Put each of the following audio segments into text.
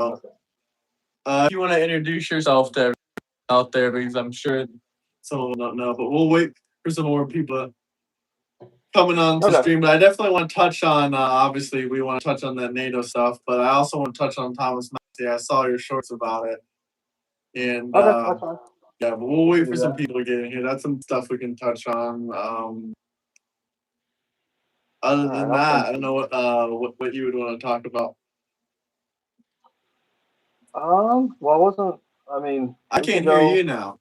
Okay. If you want to introduce yourself to everyone out there, because I'm sure some of them don't know, but we'll wait for some more people coming on to Okay. stream. But I definitely want to touch on, obviously, we want to touch on that NATO stuff, but I also want to touch on Thomas Massie. I saw your shorts about it. And Okay. That's fine. yeah, but we'll We wait can for do some that. people to get in here. That's some stuff we can touch on. Other All right. than I'll that, send I don't you. know what you would want to talk about. Well, I wasn't. I mean, I we can can't hear you go. now.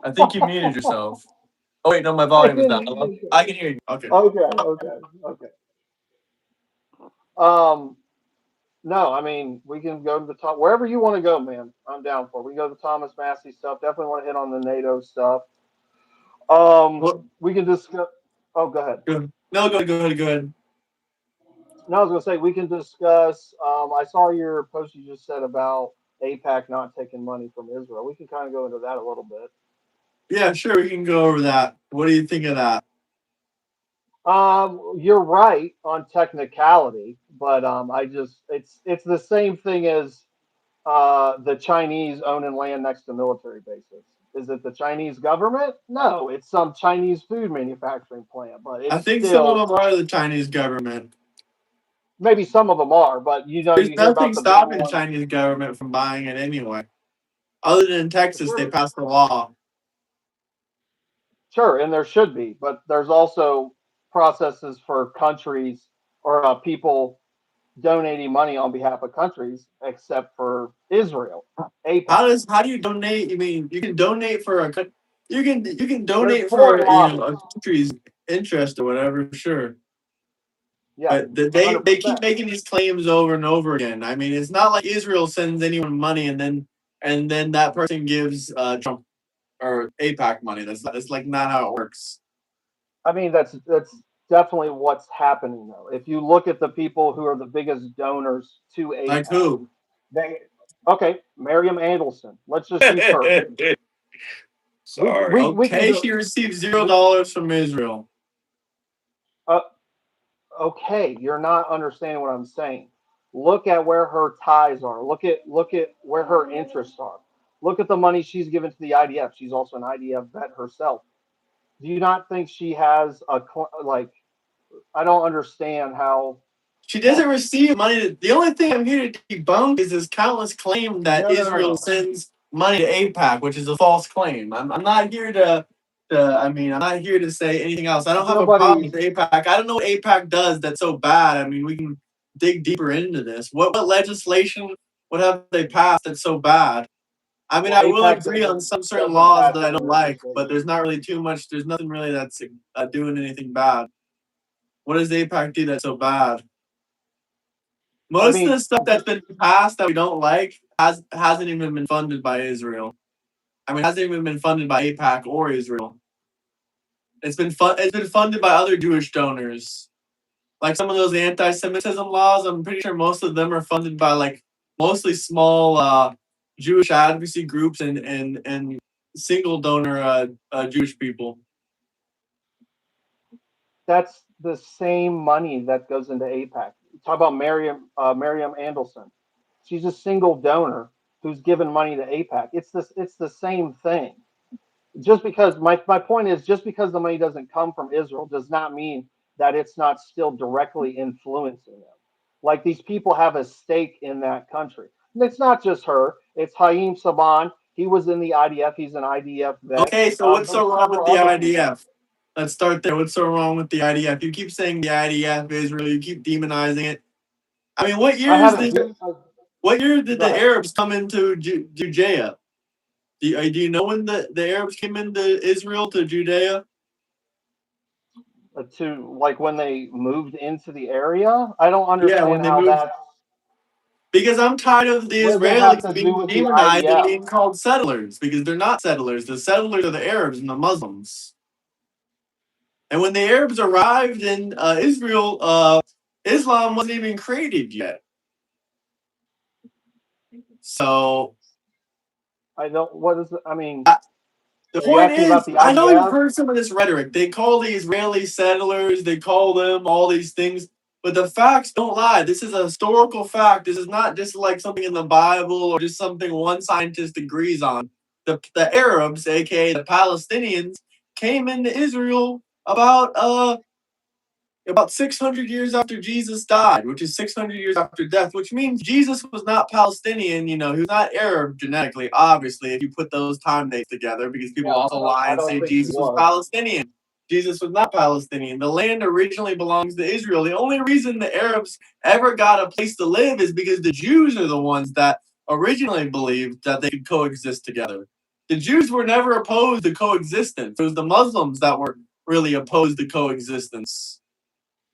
I think you muted yourself. Oh wait, no, my I volume is can down. hear Hello? you. I can hear you. Okay. Okay. Okay. Okay. Um. No, I mean, we can go to the top wherever you want to go, man. I'm down for. We can go to the Thomas Massey stuff. Definitely want to hit on the NATO stuff. Well, We can discuss. Oh, go ahead. good. No, go ahead. No, I was gonna say we can discuss. I saw your post you just said about AIPAC not taking money from Israel. We can kind of go into that a little bit. Yeah, sure, we can go over that. What do you think of that? You're right on technicality, but I just it's the same thing as the Chinese owning land next to military bases. Is it the Chinese government? No, it's some Chinese food manufacturing plant, but I it's think some of still them are the Chinese government. maybe some of them are, but There's you hear nothing about the big stopping the ones. Chinese government from buying it anyway. Other than in Texas, they Sure, passed a law. sure, and there should be, but there's also processes for countries or people donating money on behalf of countries, except for Israel, AIPAC. How do you donate? I mean, you can donate for you can There's donate foreign for lobby. a country's interest or whatever, sure. Yeah, But hundred they keep percent. making these claims over and over again. I mean, it's not like Israel sends anyone money and then that person gives Trump or APAC money. That's like not how it works. I mean, that's definitely what's happening though. If you look at the people who are the biggest donors to Like AIPAC, who? they okay, Miriam Andelson. Let's just use her. Sorry. We can Okay, go. she received zero We, dollars from Israel. uh, okay, you're not understanding what I'm saying. Look at where her ties are. Look at where her interests are. Look at the money she's given to the IDF. She's also an IDF vet herself. Do you not think she has like? I don't understand how. She doesn't receive money. The only thing I'm here to debunk is this countless claim that Israel No. sends money to AIPAC, which is a false claim. I'm not here I mean, I'm not here to say anything else. I don't have a problem Nobody. with AIPAC. I don't know what AIPAC does that's so bad. I mean, we can dig deeper into this. What legislation what have they passed that's so bad? I mean, Well, I will APAC agree on some certain doesn't laws pass that I any don't like, but legislation. there's not really too much. There's nothing really that's doing anything bad. What does AIPAC do that's so bad? I Most of mean, the stuff that's been passed that we don't like hasn't even been funded by Israel. I mean, hasn't even been funded by AIPAC or Israel. It's been funded by other Jewish donors. Like some of those anti-Semitism laws, I'm pretty sure most of them are funded by like mostly small Jewish advocacy groups and single donor Jewish people. that's the same money that goes into APAC. Talk about Miriam Andelson. She's a single donor who's given money to APAC. It's the same thing. Just because my point is just because the money doesn't come from Israel does not mean that it's not still directly influencing them. Like these people have a stake in that country. And it's not just her. It's Haim Saban. He was in the IDF. He's an IDF vet. Okay, so what's There's so wrong with several the other people. IDF? Let's start there. What's so wrong with the IDF? You keep saying the IDF, Israel. You keep demonizing it. I mean, I haven't. what year did Go the ahead. Arabs come into Judea? Do you know when the Arabs came into Israel to Judea? To like when they moved into the area, I don't Yeah, when understand they how moved. that. Because I'm tired of the What does it have Israelis to do being with the demonized and IDF? being called settlers because they're not settlers. The settlers are the Arabs and the Muslims. And when the Arabs arrived in Israel, Islam wasn't even created yet. So I don't. What is? I mean, uh, the are you point asking about is, the I know you've IDF? heard some of this rhetoric. They call the Israeli settlers, they call them all these things. But the facts don't lie. This is a historical fact. This is not just like something in the Bible or just something one scientist agrees on. The Arabs, aka the Palestinians, came into Israel about 600 years after Jesus died, which is 600 years after death, which means Jesus was not Palestinian. He was not Arab genetically, obviously, if you put those time dates together, because people Yeah, also lie I and don't say think he Jesus was was. Palestinian. Jesus was not Palestinian. The land originally belongs to Israel. The only reason the Arabs ever got a place to live is because the Jews are the ones that originally believed that they could coexist together. The Jews were never opposed to coexistence. It was the Muslims that were really opposed to coexistence.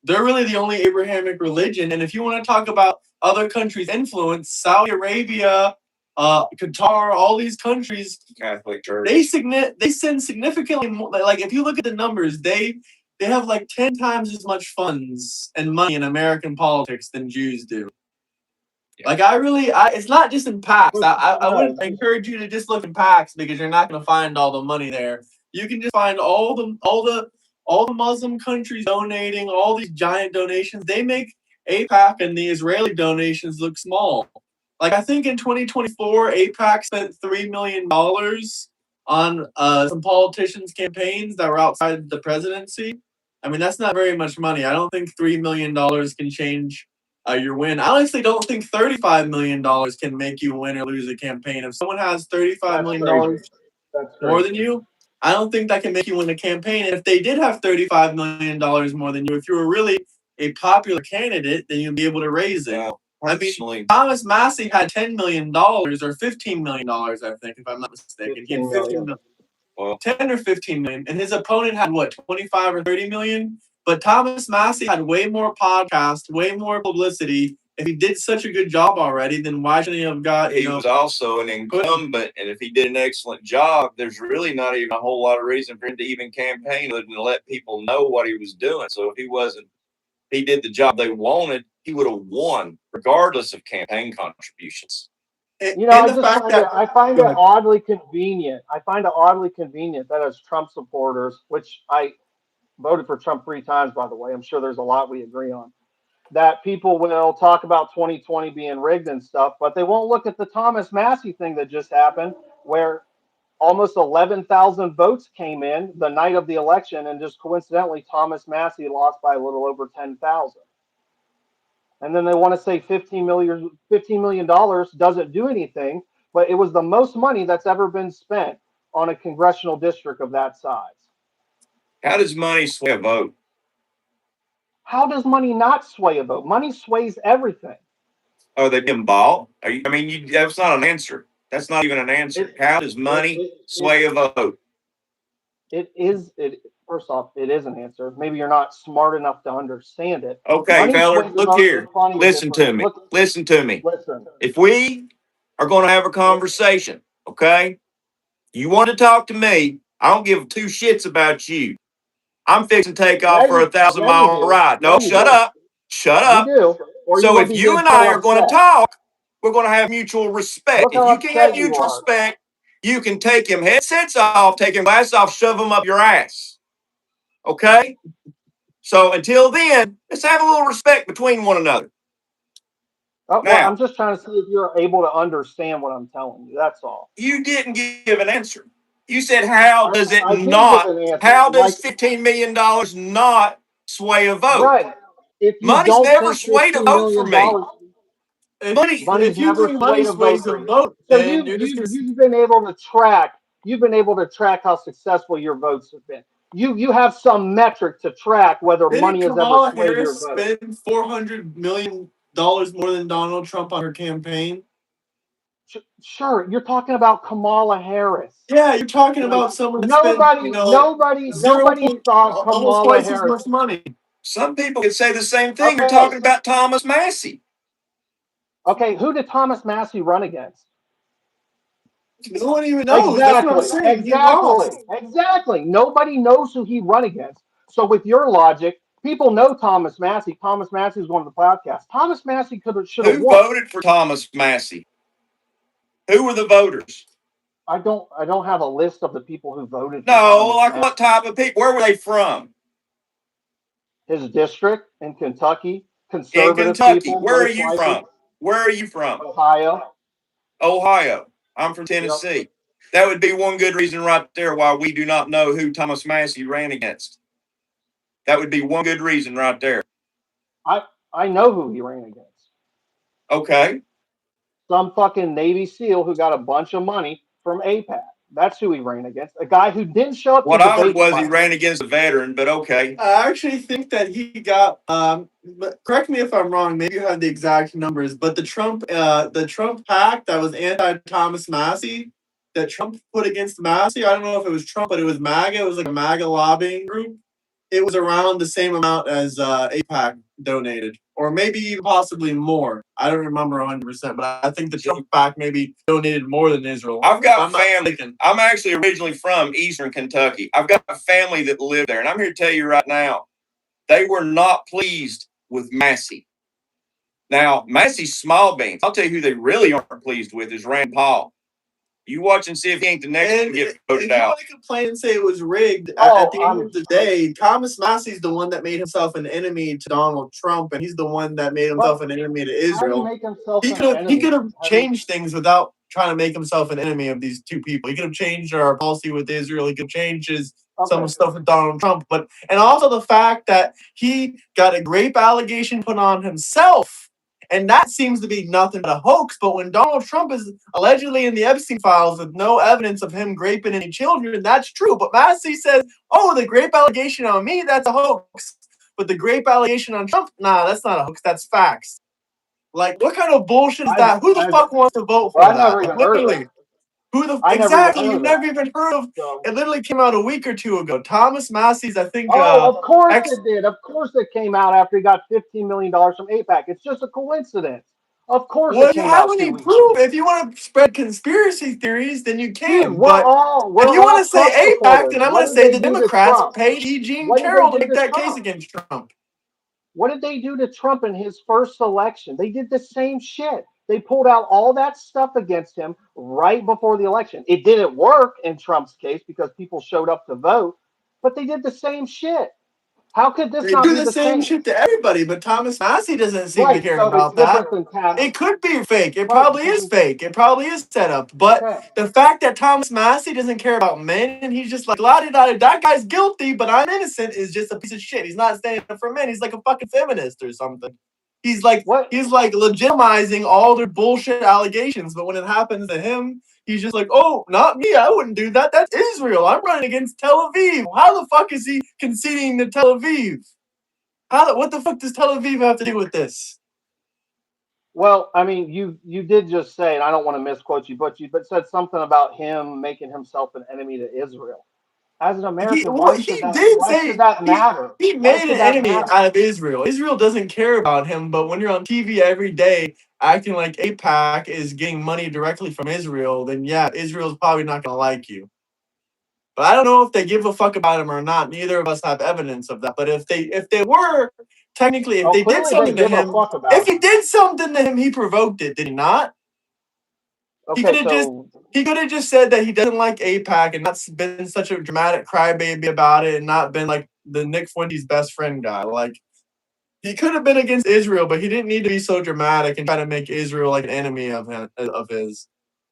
They're really the only Abrahamic religion. And if you want to talk about other countries' influence, Saudi Arabia, Qatar, all these countries, Catholic Church, they send significantly more. Like if you look at the numbers, they have like 10 times as much funds and money in American politics than Jews do. Yeah. Like it's not just in PACs. I wouldn't encourage you to just look in PACs because you're not going to find all the money there. You can just find all the Muslim countries donating, all these giant donations. They make AIPAC and the Israeli donations look small. Like I think in 2024, AIPAC spent $3 million on some politicians' campaigns that were outside the presidency. I mean, that's not very much money. I don't think $3 million can change your win. I honestly don't think $35 million can make you win or lose a campaign. If someone has $35 million more than you, I don't think that can make you win a campaign. And if they did have $35 million more than you, if you were really a popular candidate, then you'd be able to raise it. Yeah, I mean, Thomas Massie had $10 million or $15 million, I think, if I'm not mistaken. He had 15 million. Well, 10 or 15 million. And his opponent had what, 25 or 30 million? But Thomas Massie had way more podcasts, way more publicity. If he did such a good job already, then why shouldn't he have got? He was also an incumbent, and if he did an excellent job, there's really not even a whole lot of reason for him to even campaign other than to let people know what he was doing. So if he did the job they wanted, he would have won, regardless of campaign contributions. I find it oddly convenient. I find it oddly convenient that as Trump supporters, which I voted for Trump 3 times, by the way, I'm sure there's a lot we agree on, that people will talk about 2020 being rigged and stuff, but they won't look at the Thomas Massie thing that just happened, where almost 11,000 votes came in the night of the election, and just coincidentally, Thomas Massie lost by a little over 10,000. And then they want to say $15 million doesn't do anything, but it was the most money that's ever been spent on a congressional district of that size. How does money sway a vote? How does money not sway a vote? Money sways everything. Oh, they've been bought? That's not an answer. That's not even an answer. How does money sway a vote? First off, it is an answer. Maybe you're not smart enough to understand it. Okay, fella, look here. Listen to me. Listen to me. If we are going to have a conversation, okay, you want to talk to me, I don't give 2 shits about you. I'm fixing to take off for a 1,000-mile ride. No, shut up. Shut up. So if you and I are going to talk, we're going to have mutual respect. If you can't have mutual respect, you can take him headsets off, take him glasses off, shove them up your ass. Okay? So until then, let's have a little respect between one another. Well, I'm just trying to see if you're able to understand what I'm telling you. That's all. You didn't give an answer. You said, how does it not? How does $15 million not sway a vote? Right. Money's never swayed a vote for me. Money's never swayed a vote for you. So you've been able to track. You've been able to track how successful your votes have been. You have some metric to track whether money has ever swayed your vote. Spend $400 million more than Donald Trump on her campaign. Sure, you're talking about Kamala Harris. Yeah, you're talking about someone. Nobody thought Kamala Harris. As much money. Some people could say the same thing. Okay. You're talking about Thomas Massie. Okay, who did Thomas Massie run against? No one even knows. That's what I'm saying. Exactly. Nobody knows who he run against. So with your logic, people know Thomas Massie. Thomas Massie was one of the podcasts. Thomas Massie should have won. Who voted for Thomas Massie? Who were the voters? I don't have a list of the people who voted. No, like what type of people? Where were they from? His district in Kentucky. conservative Kentucky. people, Where are most you likely. from? Where are you from? Ohio. Ohio. I'm from Yep. Tennessee. That would be one good reason right there why we do not know who Thomas Massie ran against. That would be one good reason right there. I know who he ran against. Okay. Some fucking Navy SEAL who got a bunch of money from AIPAC. That's who he ran against. A guy who didn't show up to What I heard debate. was he ran against a veteran, but okay. I actually think that he got. But correct me if I'm wrong. Maybe you have the exact numbers, but the Trump PAC that was anti-Thomas Massie, that Trump put against Massie. I don't know if it was Trump, but it was MAGA. It was like a MAGA lobbying group. It was around the same amount as AIPAC donated, or maybe even possibly more. I don't remember 100%, but I think the Trump PAC maybe donated more than Israel. I've got family. I'm actually originally from Eastern Kentucky. I've got a family that lived there, and I'm here to tell you right now, they were not pleased with Massie. Now, Massie's small beans. I'll tell you who they really aren't pleased with is Rand Paul. You watch and see if he ain't the next to get voted out. If you want to complain and say it was rigged, at the end of the day, Thomas Massie's the one that made himself an enemy to Donald Trump, and he's the one that made himself an enemy to Israel. He could have changed things without trying to make himself an enemy of these two people. He could have changed our policy with Israel. He could have changed some stuff with Donald Trump. And also the fact that he got a rape allegation put on himself. And that seems to be nothing but a hoax. But when Donald Trump is allegedly in the Epstein files with no evidence of him raping any children, that's true. But Massie says, oh, the rape allegation on me, that's a hoax. But the rape allegation on Trump, nah, that's not a hoax. That's facts. Like, what kind of bullshit is that? Who the fuck wants to vote for that? I never even heard of it. Exactly, you've never even heard of. So. It literally came out a week or two ago. Thomas Massie's, I think. Oh, of course it did. Of course it came out after he got $15 million from AIPAC. It's just a coincidence. Of course it came out. Well, you have any proof? If you want to spread conspiracy theories, then you can. Dude, but if you want to say AIPAC, then I'm going to say the Democrats paid E. Jean Carroll to make that case against Trump. What did they do to Trump in his first election? They did the same shit. They pulled out all that stuff against him right before the election. It didn't work in Trump's case because people showed up to vote, but they did the same shit. How could this not be the same shit to everybody? But Thomas Massie doesn't seem to care about that. It could be fake. It probably is fake. It probably is set up. But the fact that Thomas Massie doesn't care about men and he's just like, that guy's guilty, but I'm innocent, is just a piece of shit. He's not standing up for men. He's like a fucking feminist or something. He's like legitimizing all their bullshit allegations, but when it happens to him, he's just like, oh, not me. I wouldn't do that. That's Israel. I'm running against Tel Aviv. How the fuck is he conceding to Tel Aviv? What the fuck does Tel Aviv have to do with this? Well, I mean, you did just say, and I don't want to misquote you, but said something about him making himself an enemy to Israel. As an American, why should that matter? He made an enemy out of Israel. Israel doesn't care about him, but when you're on TV every day acting like AIPAC is getting money directly from Israel, then yeah, Israel's probably not going to like you. But I don't know if they give a fuck about him or not. Neither of us have evidence of that. But if they were, technically, if they did something to him, if he did something to him, he provoked it, did he not? He could have just said that he doesn't like AIPAC and not been such a dramatic crybaby about it and not been like the Nick Fuente's best friend guy. Like, he could have been against Israel, but he didn't need to be so dramatic and try to make Israel like an enemy of his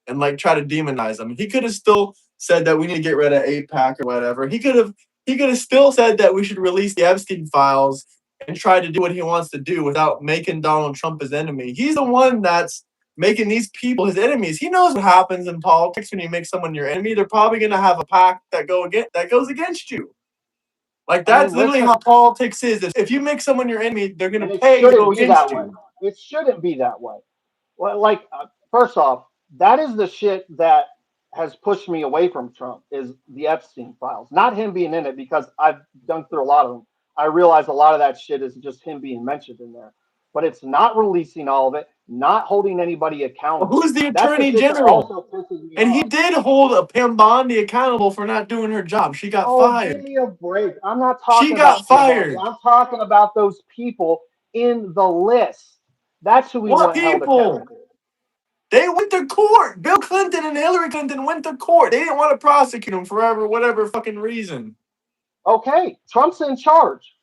and like try to demonize him. He could have still said that we need to get rid of AIPAC or whatever. He could have still said that we should release the Epstein files and try to do what he wants to do without making Donald Trump his enemy. He's the one that's making these people his enemies. He knows what happens in politics when you make someone your enemy. They're probably going to have a pact that goes against you. Like, that's literally how politics is. If you make someone your enemy, they're going to pay to go against you. It shouldn't be that way. Well, like, first off, that is the shit that has pushed me away from Trump, is the Epstein files. Not him being in it, because I've done through a lot of them. I realize a lot of that shit is just him being mentioned in there. But it's not releasing all of it, not holding anybody accountable. Well, who's the attorney general? And he did hold Pam Bondi accountable for not doing her job. She got fired. Give me a break. I'm not talking about fired. I'm talking about those people in the list. That's who we want held accountable. They went to court. Bill Clinton and Hillary Clinton went to court. They didn't want to prosecute him for whatever fucking reason. Okay, Trump's in charge.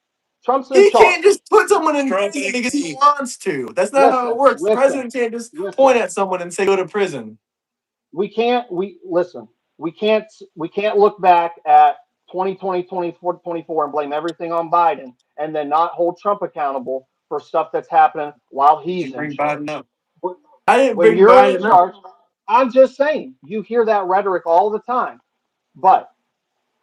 Trump's in He charge. can't just put someone in prison because he wants to. That's not how it works. The president can't just point at someone and say, go to prison. We can't look back at 2020, 24 and blame everything on Biden and then not hold Trump accountable for stuff that's happening while he's in charge. I didn't When bring you're in Biden up. charge, I'm just saying, you hear that rhetoric all the time. But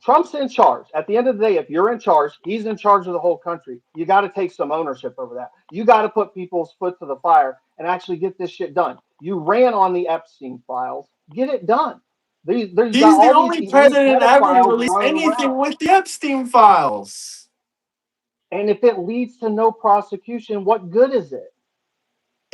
Trump's in charge. At the end of the day, if you're in charge, he's in charge of the whole country. You got to take some ownership over that. You got to put people's foot to the fire and actually get this shit done. You ran on the Epstein files. Get it done. He's the only president ever to release anything with the Epstein files. And if it leads to no prosecution, what good is it?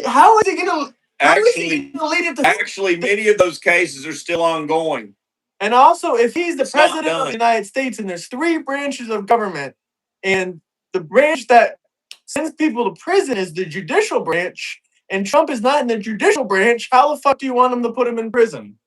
How is it going to Actually, many of those cases are still ongoing. And also, if he's the president of the United States and there's 3 branches of government, and the branch that sends people to prison is the judicial branch, and Trump is not in the judicial branch, how the fuck do you want him to put him in prison?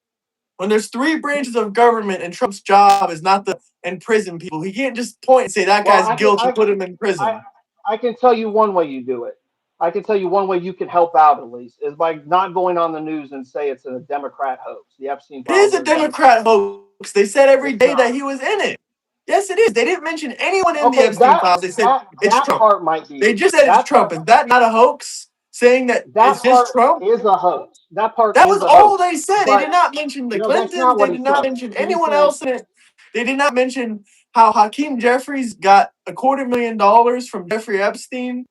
When there's 3 branches of government and Trump's job is not to imprison people, he can't just point and say that guy's guilty, put him in prison. I can tell you one way you do it. I can tell you one way you can help out at least is by not going on the news and say it's a Democrat hoax. The Epstein files. It is a Democrat hoax. They said every day that he was in it. Yes, it is. They didn't mention anyone in the Epstein files. They said it's Trump. Part might be. They just said it's Trump. Is that not a hoax? Saying that it's just Trump is a hoax. That was all they said. They did not mention the Clintons. They did not mention anyone else in it. They did not mention how Hakeem Jeffries got $250,000 from Jeffrey Epstein.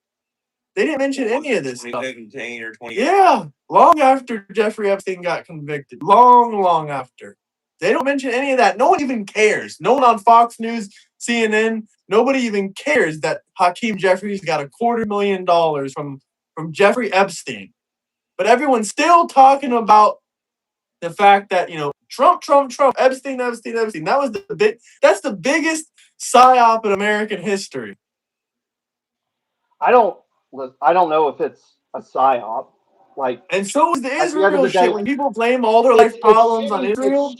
They didn't mention any of this stuff. 2017 or 20. Yeah, long after Jeffrey Epstein got convicted. Long after. They don't mention any of that. No one even cares. No one on Fox News, CNN, nobody even cares that Hakeem Jeffries got $250,000 from Jeffrey Epstein. But everyone's still talking about the fact that, Trump, Epstein. That was that's the biggest psyop in American history. I don't know if it's a psyop. And so is the Israel shit. When people blame all their life problems on Israel.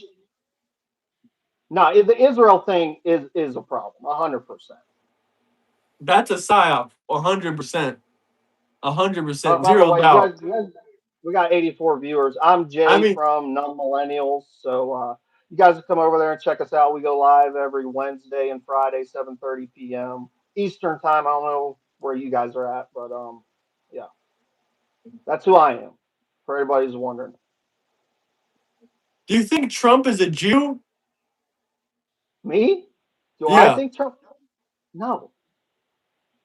No, the Israel thing is a problem, 100%. That's a psyop, 100%. 100%, zero doubt. We got 84 viewers. I'm Jay from Numb Millennials. So you guys can come over there and check us out. We go live every Wednesday and Friday, 7:30 p.m. Eastern time. I don't know where you guys are at, but yeah. That's who I am, for everybody who's wondering. Do you think Trump is a Jew? Me? I think Trump? No.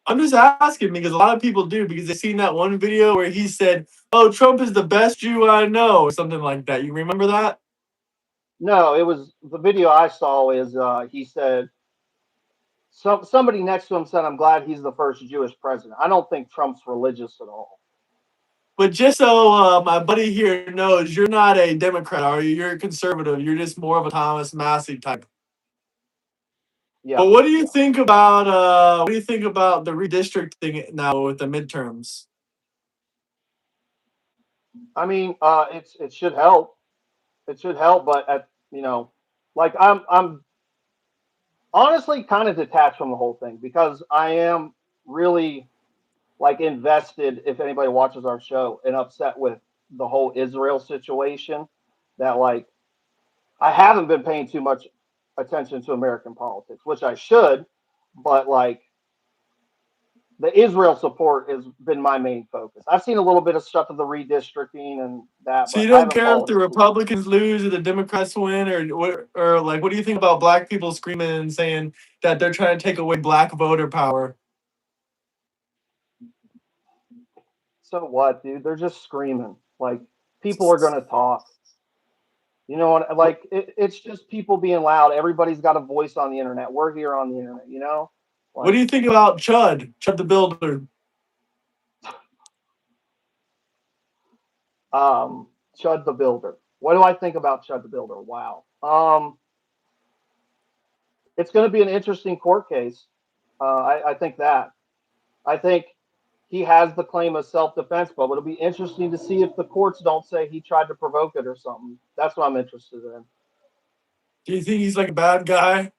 I'm just asking because a lot of people do, because they've seen that one video where he said, "Oh, Trump is the best Jew I know," or something like that. You remember that? No, it was the video I saw is he said somebody next to him said, "I'm glad he's the first Jewish president." I don't think Trump's religious at all. But just so my buddy here knows, you're not a Democrat, are you? You're a conservative. You're just more of a Thomas Massie type. Yeah. But what do you think about the redistricting now with the midterms? I mean, it should help. It should help, but I'm honestly kind of detached from the whole thing because I am really invested, if anybody watches our show, and upset with the whole Israel situation. That I haven't been paying too much attention to American politics, which I should, but the Israel support has been my main focus. I've seen a little bit of stuff of the redistricting and that. So you don't care if the Republicans lose or the Democrats win, or what do you think about black people screaming and saying that they're trying to take away black voter power? So what, dude? They're just screaming. People are going to talk. You know what? It's just people being loud. Everybody's got a voice on the internet. We're here on the internet, you know? What do you think about Chud the Builder? Chud the Builder. What do I think about Chud the Builder? Wow. It's going to be an interesting court case. I think that. I think he has the claim of self-defense, but it'll be interesting to see if the courts don't say he tried to provoke it or something. That's what I'm interested in. Do you think he's a bad guy?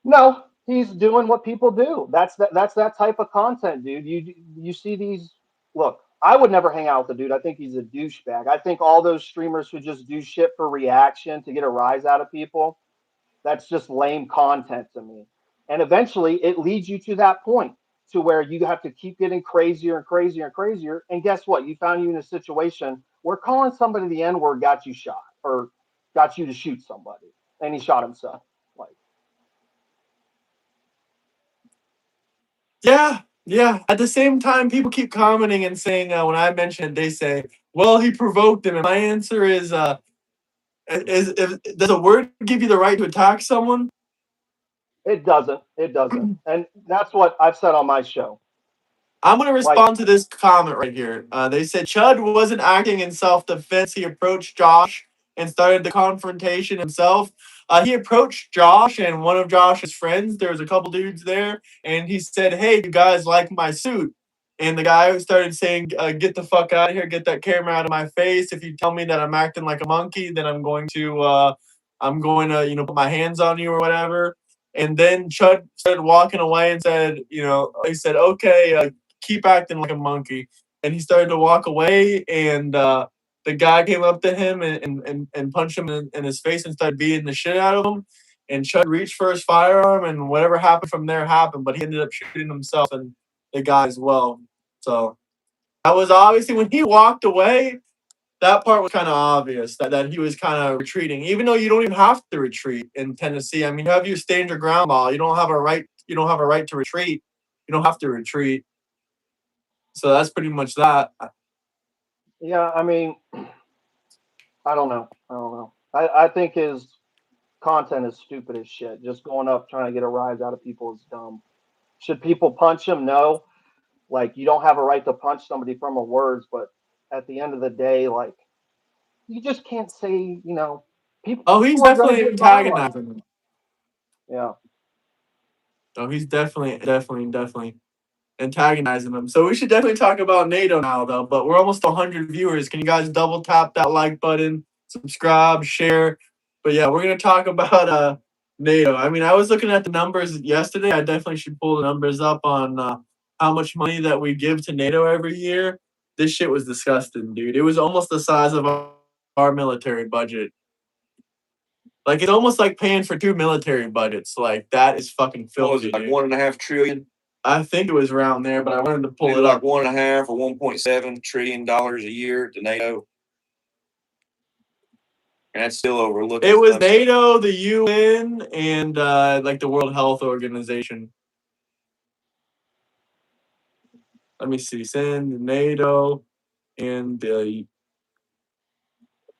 No, He's doing what people do. That's that type of content, dude. You see these. Look, I would never hang out with the dude. I think he's a douchebag. I think all those streamers who just do shit for reaction to get a rise out of people, that's just lame content to me. And eventually it leads you to that point to where you have to keep getting crazier and crazier and crazier. And guess what? You found you in a situation where calling somebody the N-word got you shot or got you to shoot somebody. And he shot himself. Like, Yeah, yeah. At the same time, people keep commenting and saying when I mention it, they say, "Well, he provoked him." And my answer is does a word give you the right to attack someone? it doesn't. It doesn't. And that's what I've said on my show. I'm going to Like, respond to this comment right here. They said Chud wasn't acting in self-defense. He approached Josh and started the confrontation himself. He approached Josh and one of Josh's friends. There was a couple dudes there, and he said, "Hey, you guys like my suit?" And the guy started saying, "Get the fuck out of here! Get that camera out of my face! If you tell me that I'm acting like a monkey, then I'm going to, put my hands on you or whatever." And then Chud started walking away and said, he said, "Okay, keep acting like a monkey." And he started to walk away, and the guy came up to him and punched him in his face and started beating the shit out of him. And Chud reached for his firearm, and whatever happened from there happened, but he ended up shooting himself and the guy as well. So that was obviously when he walked away. That part was kind of obvious that he was kind of retreating, even though you don't even have to retreat in Tennessee. I mean, you have your stand your ground law. You don't have a right. You don't have a right to retreat. You don't have to retreat. So that's pretty much that. yeah, I mean, I don't know. I think his content is stupid as shit. Just going up trying to get a rise out of people is dumb. Should people punch him? No. Like, you don't have a right to punch somebody from a words, but at the end of the day, like, you just can't say, people Oh, he's are going to definitely get violent. antagonizing. Yeah. Oh, he's definitely antagonizing them. So we should definitely talk about NATO now, though. But we're almost 100 viewers. Can you guys double tap that like button, subscribe, share? But yeah, we're gonna talk about NATO. I mean, I was looking at the numbers yesterday. I definitely should pull the numbers up on how much money that we give to NATO every year. This shit was disgusting, dude. It was almost the size of our military budget. Like, it's almost like paying for two military budgets. Like, that is fucking filthy. What was it, like 1.5 trillion? I think it was around there, but I wanted to pull it like up. 1.5 or 1.7 trillion dollars a year to NATO. And that's still overlooking. It was NATO, the UN, and like the World Health Organization. Let me see. Send NATO and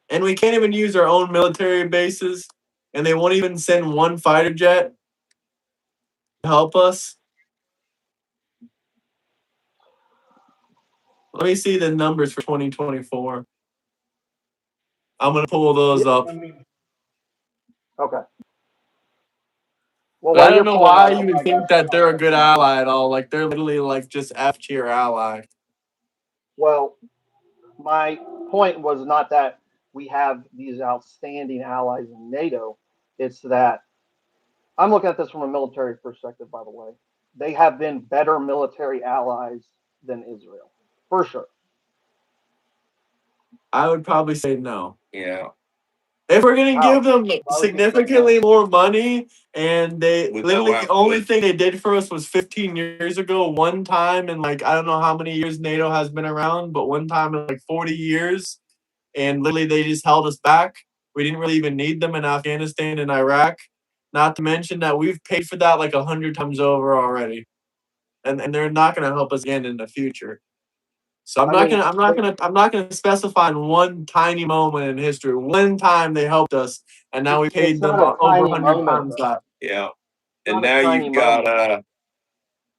and we can't even use our own military bases, and they won't even send one fighter jet to help us. Let me see the numbers for 2024. I'm gonna pull those Yeah, up. I mean, okay. Well, But I while don't you're know pulling why that you up, would I think got that they're a good ally at all. Like, they're literally like just F tier ally. well, my point was not that we have these outstanding allies in NATO. It's that I'm looking at this from a military perspective, by the way. They have been better military allies than Israel, for sure. I would probably say no. Yeah. If we're gonna How? give them Why would you say no? significantly more money, and they We literally know the how only good. thing they did for us was 15 years ago, one time, and like I don't know how many years NATO has been around, but one time in like 40 years, and literally they just held us back. We didn't really even need them in Afghanistan and Iraq. Not to mention that we've paid for that like 100 times over already, and they're not gonna help us again in the future. So I mean, I'm not gonna specify in one tiny moment in history. One time they helped us, and now we it's paid them not a over tiny 100 moment, times though. that. Yeah. It's And not a now tiny you've got moment.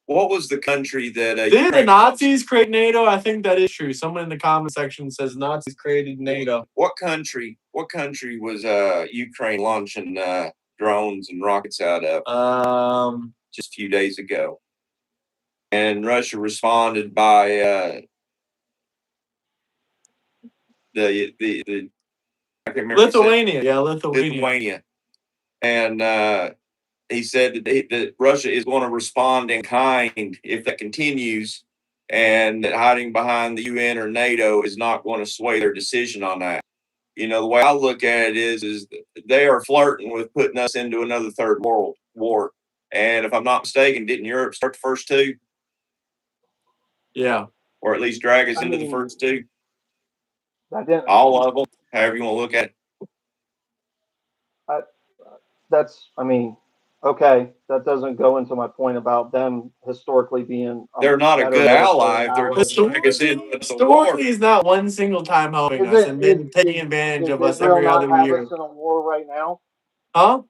what was the country that Did the Ukraine Nazis create NATO? I think that is true. Someone in the comment section says Nazis created NATO. What country was Ukraine launching drones and rockets out of just a few days ago? And Russia responded by the I can't remember. Lithuania, yeah, Lithuania. And he said that Russia is going to respond in kind if that continues, and that hiding behind the UN or NATO is not going to sway their decision on that. The way I look at it is they are flirting with putting us into another third world war. And if I'm not mistaken, didn't Europe start the first two? Yeah. Or at least drag us into the first two? All of them, however you want to look at it. Okay, that doesn't go into my point about them historically being. They're not a good ally. They're historically is not one single time helping us and then taking advantage of us every other year. Us in a war right now? Huh?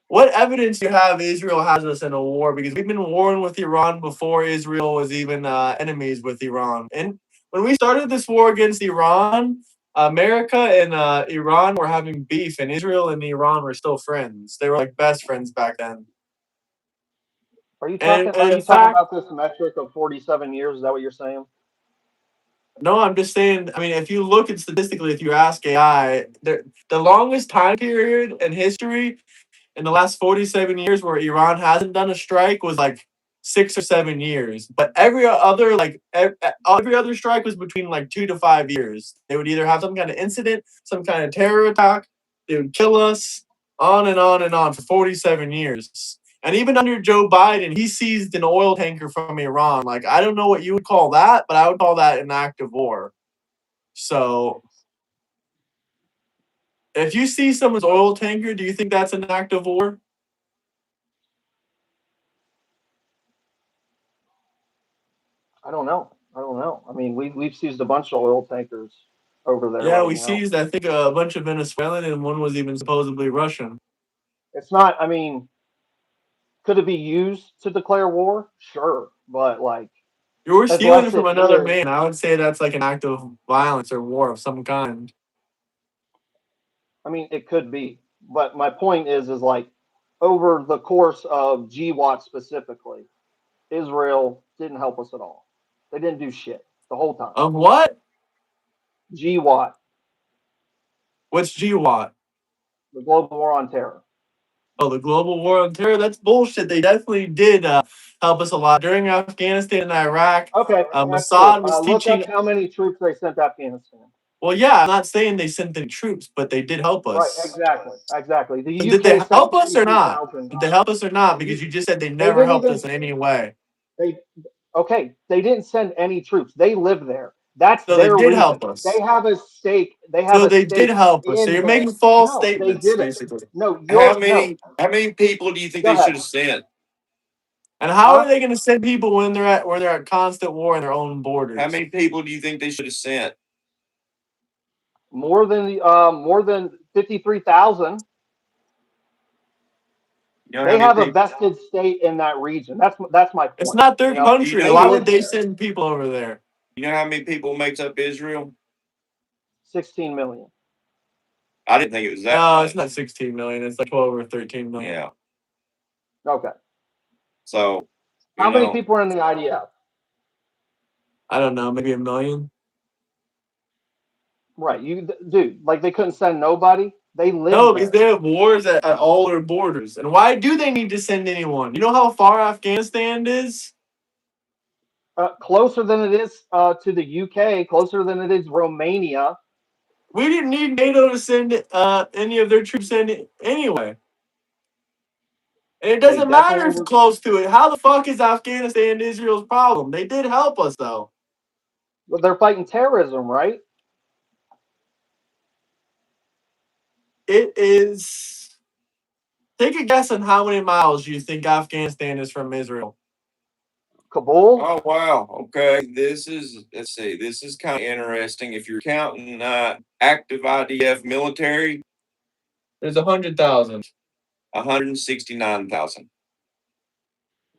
What evidence do you have Israel has us in a war? Because we've been warring with Iran before Israel was even enemies with Iran. And when we started this war against Iran, America and Iran were having beef, and Israel and Iran were still friends. They were like best friends back then. Are you talking about this metric of 47 years? Is that what you're saying? No, I'm just saying, I mean, if you look at statistically, if you ask AI, the longest time period in history in the last 47 years where Iran hasn't done a strike was like 6 or 7 years. But every other strike was between like 2 to 5 years. They would either have some kind of incident, some kind of terror attack, they would kill us, on and on and on for 47 years. And even under Joe Biden, he seized an oil tanker from Iran. Like, I don't know what you would call that, but I would call that an act of war. So, if you see someone's oil tanker, do you think that's an act of war? I don't know. I mean, we've seized a bunch of oil tankers over there. Yeah, we seized, I think, a bunch of Venezuelan, and one was even supposedly Russian. It's not, I mean, could it be used to declare war? Sure, but like, you were stealing from another man. I would say that's like an act of violence or war of some kind. I mean, it could be, but my point is like, over the course of GWAT specifically, Israel didn't help us at all. They didn't do shit the whole time. Of what? GWAT. What's GWAT? The Global War on Terror. Oh, the Global War on Terror? That's bullshit. They definitely did help us a lot during Afghanistan and Iraq. Okay, Mossad was teaching. Look up how many troops they sent to Afghanistan. Well, yeah, I'm not saying they sent any troops, but they did help us. Right, exactly. Did they help us or not? Did they help us or not? Because you just said they never helped us in any way. They didn't send any troops. They live there. That's so their they did reason. Help us. They have a stake. They did help us. So you're making false statements, basically. No, how many people do you think they should have sent? And how are they going to send people when they're at constant war in their own borders? How many people do you think they should have sent? More than 53,000. They have a vested state in that region. That's my point. It's not their country. Why would they send people over there? You know how many people makes up Israel? 16 million. I didn't think it was that. No, it's not 16 million. It's like 12 or 13 million. Yeah. Okay. So, how many people are in the IDF? I don't know. Maybe 1 million. Right. Dude, like they couldn't send nobody. They live. No, because they have wars at all their borders. And why do they need to send anyone? You know how far Afghanistan is? Closer than it is to the UK. Closer than it is Romania. We didn't need NATO to send any of their troops in anyway. And it doesn't matter if it's close to it. How the fuck is Afghanistan Israel's problem? They did help us, though. Well, they're fighting terrorism, right? It is. Take a guess on how many miles you think Afghanistan is from Israel. Kabul? Oh, wow. Okay. Let's see. This is kind of interesting. If you're counting active IDF military, there's 100,000. 169,000.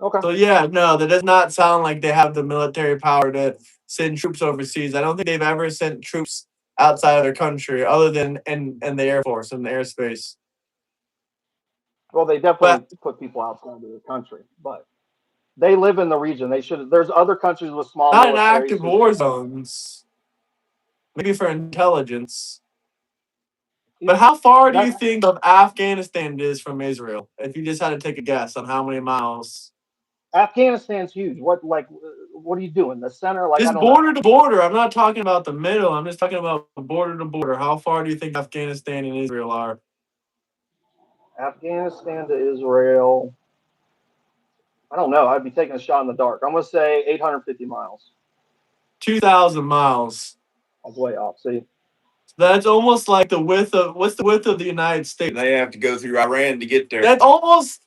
Okay. So, yeah, no, that does not sound like they have the military power to send troops overseas. I don't think they've ever sent troops outside of their country other than in the Air Force, in the airspace. Well, they definitely put people outside of their country, but they live in the region. They should. There's other countries with small. Not in active war zones. Maybe for intelligence. But how far do you think of Afghanistan is from Israel? If you just had to take a guess on how many miles. Afghanistan's huge. What are you doing? The center? Like I Just don't know. border to border. I'm not talking about the middle. I'm just talking about border to border. How far do you think Afghanistan and Israel are? Afghanistan to Israel. I don't know. I'd be taking a shot in the dark. I'm gonna say 850 miles. 2,000 miles. I was way off. See, That's almost like the width of what's the width of the United States? They have to go through Iran to get there. That's almost.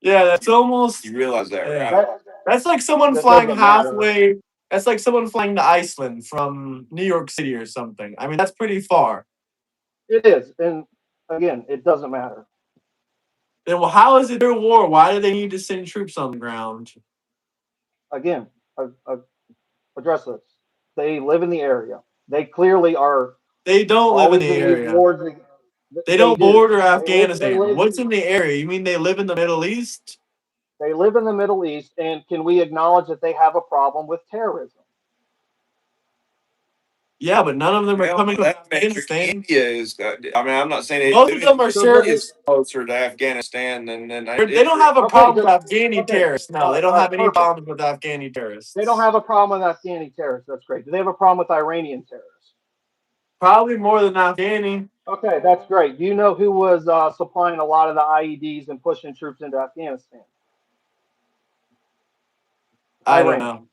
Yeah, that's almost. You realize that, Yeah. right? That's like someone that flying doesn't matter. halfway. That's like someone flying to Iceland from New York City or something. I mean, that's pretty far. It is, and again, it doesn't matter. Then, well, how is it their war? Why do they need to send troops on the ground? Again, address this. They live in the area. They clearly are. They don't live in the area. They don't border Afghanistan. What's in the area? You mean they live in the Middle East? They live in the Middle East, and can we acknowledge that they have a problem with terrorism? Yeah, but none of them are coming from Afghanistan. India is. I mean, I'm not saying both of them are serious. Closer to Afghanistan than they don't have a problem with Afghani terrorists. No, they don't have any problems with Afghani terrorists. They don't have a problem with Afghani terrorists. That's great. Do they have a problem with Iranian terrorists? Probably more than Afghani. Okay, that's great. Do you know who was supplying a lot of the IEDs and pushing troops into Afghanistan? I don't know.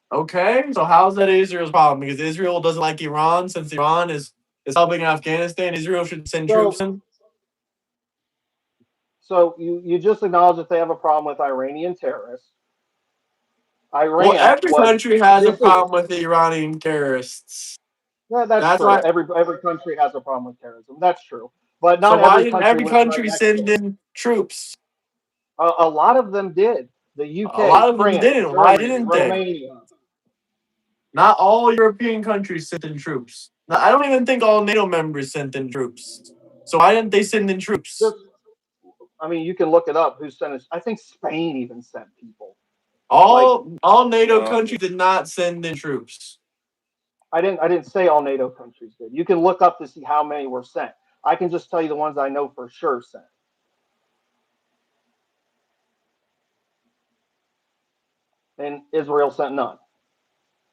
Okay, so how's that Israel's problem? Because Israel doesn't like Iran, since Iran is helping Afghanistan. Israel should send troops in. So you just acknowledge that they have a problem with Iranian terrorists. Iran. Well, every country has a problem with the Iranian terrorists. Yeah, that's true. Every country has a problem with terrorism. That's true. But not every country send in troops. A lot of them did. The UK, a lot of France, them didn't. Germany, Why didn't Romania. they? Not all European countries sent in troops. Now, I don't even think all NATO members sent in troops. So why didn't they send in troops? I mean, you can look it up. Who sent it? I think Spain even sent people. All NATO countries did not send in troops. I didn't say all NATO countries did. You can look up to see how many were sent. I can just tell you the ones I know for sure sent. And Israel sent none.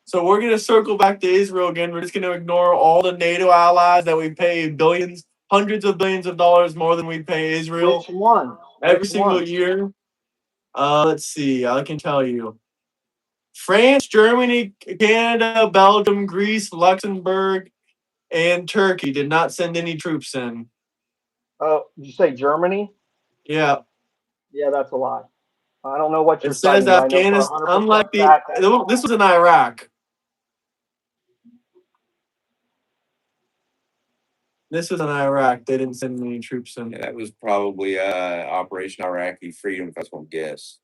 So we're going to circle back to Israel again. We're just going to ignore all the NATO allies that we pay billions, hundreds of billions of dollars more than we pay Israel. Which one? Every single year. Let's see. I can tell you. France, Germany, Canada, Belgium, Greece, Luxembourg, and Turkey did not send any troops in. Oh, did you say Germany? Yeah. Yeah, that's a lie. I don't know what you're saying. It says Afghanistan, unlike this was in Iraq. This was in Iraq. They didn't send any troops in. Yeah, that was probably Operation Iraqi Freedom, if that's one guess.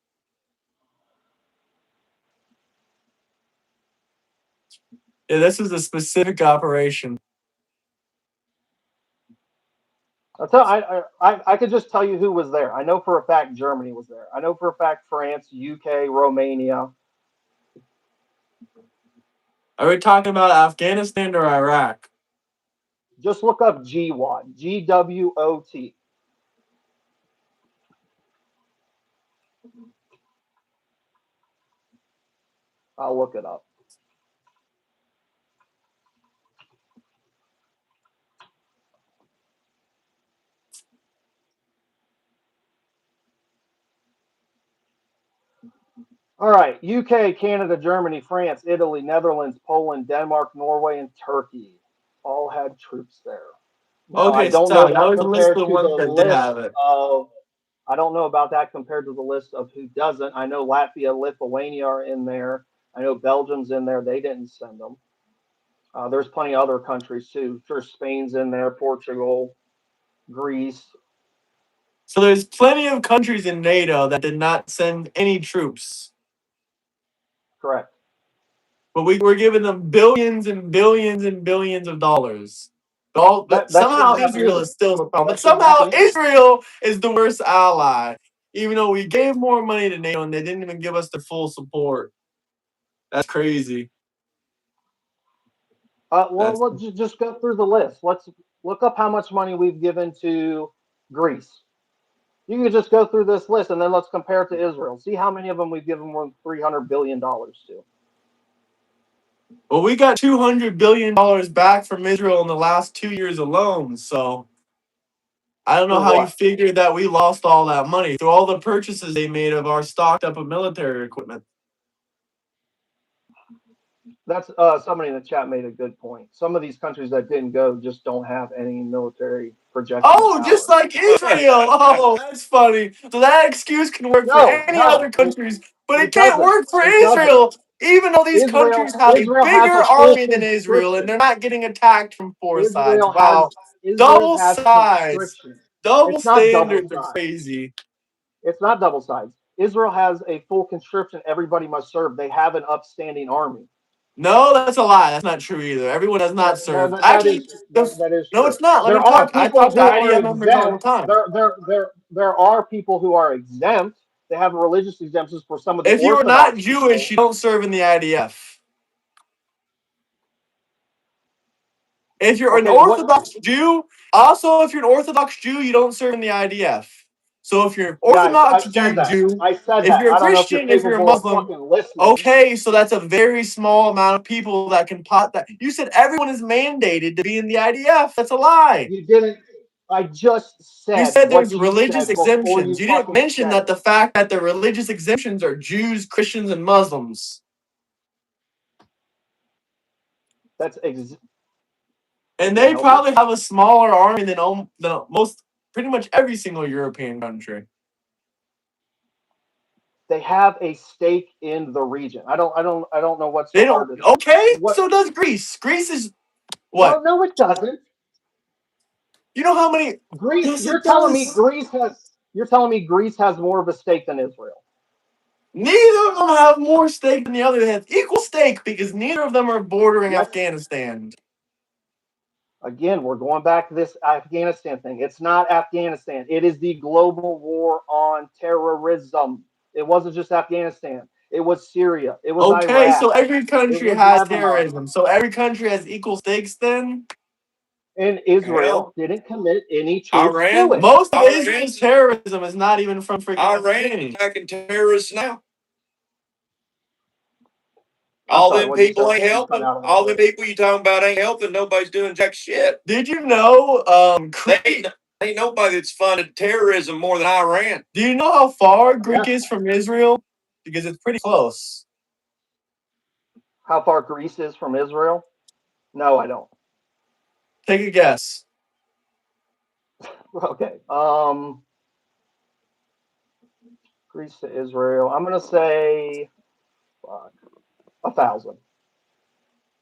Yeah, this was a specific operation. I could just tell you who was there. I know for a fact Germany was there. I know for a fact France, UK, Romania. Are we talking about Afghanistan or Iraq? Just look up GWOT. GWOT. I'll look it up. All right. UK, Canada, Germany, France, Italy, Netherlands, Poland, Denmark, Norway, and Turkey all had troops there. Now, okay, I don't know that was a list of the ones that did have it. I don't know about that compared to the list of who doesn't. I know Latvia, Lithuania are in there. I know Belgium's in there. They didn't send them. There's plenty of other countries too. Sure, Spain's in there, Portugal, Greece. So there's plenty of countries in NATO that did not send any troops. Correct. But we were giving them billions and billions and billions of dollars. Somehow Israel is still the problem. But somehow Israel is the worst ally. Even though we gave more money to NATO and they didn't even give us the full support. That's crazy. Let's just go through the list. Let's look up how much money we've given to Greece. You can just go through this list and then let's compare it to Israel. See how many of them we've given more than $300 billion to. Well, we got $200 billion back from Israel in the last 2 years alone, so I don't know For how you what? figured that we lost all that money through all the purchases they made of our stocked up of military equipment. That's somebody in the chat made a good point. Some of these countries that didn't go just don't have any military projectile Oh, power. just like Israel. Oh, that's funny. So that excuse can work for No, any no, other countries, but it it can't doesn't. work for It doesn't. Israel, even though these countries have a Israel has bigger a full army than Israel and conscription. they're not getting attacked from four sides. Israel Wow. has Israel Double has sides. conscription. Double It's not double standards are sides. crazy. It's not double sides. Israel has a full conscription. Everybody must serve. They have an upstanding army. No, that's a lie. That's not true either. Everyone has not served. That Actually, is that is no, true. it's not. Let There me are talk. I people talk to who are IDF members all the exempt. time. There are people who are exempt. They have religious exemptions for some of the If you are not Orthodox Jewish, people. you don't serve in the IDF. If you're an Okay, what? Orthodox Jew, also if you're an Orthodox Jew, you don't serve in the IDF. So if you're an Yeah, Orthodox I said that. Jew, I said if that. you're a I don't know if you're Christian, if you're a capable of Muslim, fucking listening. okay, so that's a very small amount of people that can pot that. You said everyone is mandated to be in the IDF. That's a lie. You didn't. I just You said said there's what you religious said before exemptions. you You didn't fucking mention said that it. the fact that the religious exemptions are Jews, Christians, and Muslims. That's And can't they help it. probably have a smaller army than most, pretty much every single European country. They have a stake in the region. I don't know what's They so don't. hard to. Okay, What? so does Greece. Greece is No, what? no, it doesn't. You know how many? Greece. Yes, it does. You're telling me Greece has more of a stake than Israel. Neither of them have more stake than the other. They have equal stake because neither of them are bordering Let's Afghanistan. again. We're going back to this Afghanistan thing. It's not Afghanistan. It is the global war on terrorism. It wasn't just Afghanistan. It was Syria. It was Okay, so Iraq. every It country was has Lebanon. terrorism. So every country has equal stakes then? And Israel Hell, didn't commit any troops to Iran, it. Most of Iran, Israel's terrorism is not even from freaking Iran Afghanistan. attacking terrorists now. I'm All sorry. them What did you say? people ain't You cut helping. out a little All them bit. people you talking about ain't helping. Nobody's doing jack shit. Did you know Ain't nobody that's funded terrorism more than Iran. do you know how far Yeah. Greek is from Israel? Because it's pretty close. How far Greece is from Israel? No, I don't. Take a guess. Okay. Greece to Israel. I'm gonna say 1,000.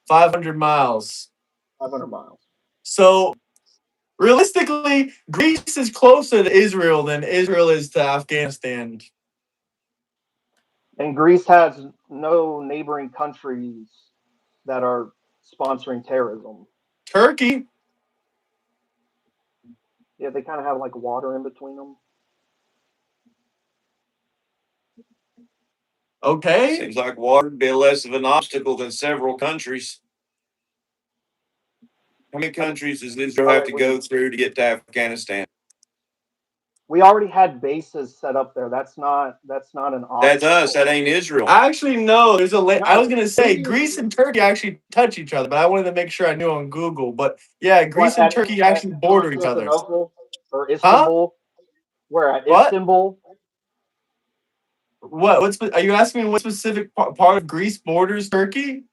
500 miles. 500 miles. So realistically, Greece is closer to Israel than Israel is to Afghanistan. And Greece has no neighboring countries that are sponsoring terrorism. Turkey, Yeah, they kind of have like water in between them. okay. Seems like water would be less of an obstacle than several countries. How many countries does Israel All have right, to go through to get to Afghanistan? we already had bases set up there. That's not an That's us. obstacle. That ain't Israel. Actually, no. There's a. I was No, gonna say Greece and Turkey actually touch each other, but I wanted to make sure I knew on Google. But yeah, what Greece and Turkey actually border each other. Constantinople or Huh? Istanbul? Where at What? Istanbul? What? Are you asking me what specific part of Greece borders Turkey?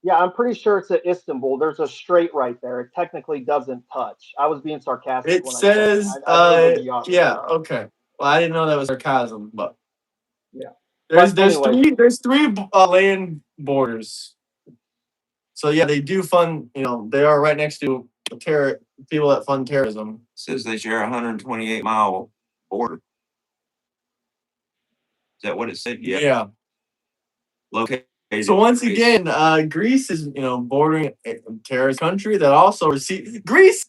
Yeah, I'm pretty sure it's at Istanbul. There's a strait right there. It technically doesn't touch. I was being sarcastic It when I said says, that. I know the geography. yeah, okay. Well, I didn't know that was sarcasm, but Yeah, there's but there's anyways, three there's three land borders. So yeah, they do fund. They are right next to people that fund terrorism. It says they share a 128-mile border. Is that what it said? Yeah. Located. So once again, Greece is bordering a terrorist country that also receives Greece.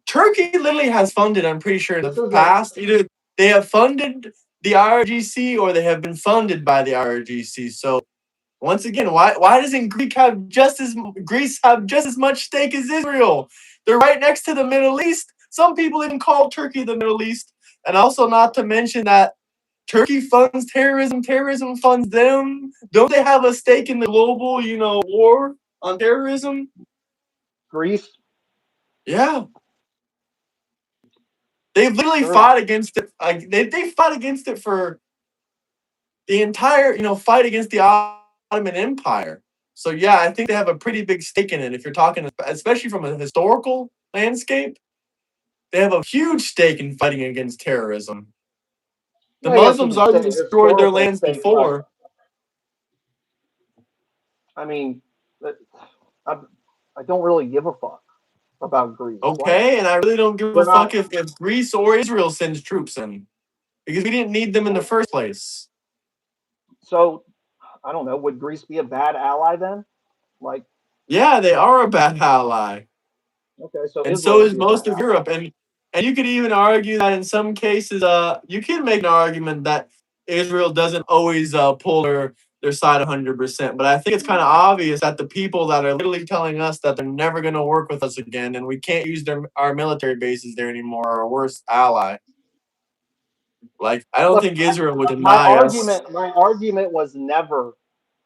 Turkey literally has funded. I'm pretty sure in this the is past either they have funded the IRGC or they have been funded by the IRGC. So Once again, why doesn't Greece have just as much stake as Israel? They're right next to the Middle East. Some people even call Turkey the Middle East. And also not to mention that Turkey funds terrorism. Terrorism funds them. Don't they have a stake in the global, war on terrorism? Greece? Yeah. They've literally fought against it. They fought against it for the entire, fight against the Ottoman Empire. So yeah, I think they have a pretty big stake in it. If you're talking, especially from a historical landscape, they have a huge stake in fighting against terrorism. The Muslims already destroyed their lands before. I mean, I don't really give a fuck about Greece. Okay, and I really don't give a fuck if Greece or Israel sends troops in, because we didn't need them in the first place. So, I don't know. Would Greece be a bad ally then? Yeah, they are a bad ally. Okay, so and so is most of Europe, and you could even argue that in some cases, you can make an argument that Israel doesn't always pull their side 100%. But I think it's kind of obvious that the people that are literally telling us that they're never going to work with us again, and we can't use our military bases there anymore, are our worst ally. Like, I don't think Israel would deny us. My argument was never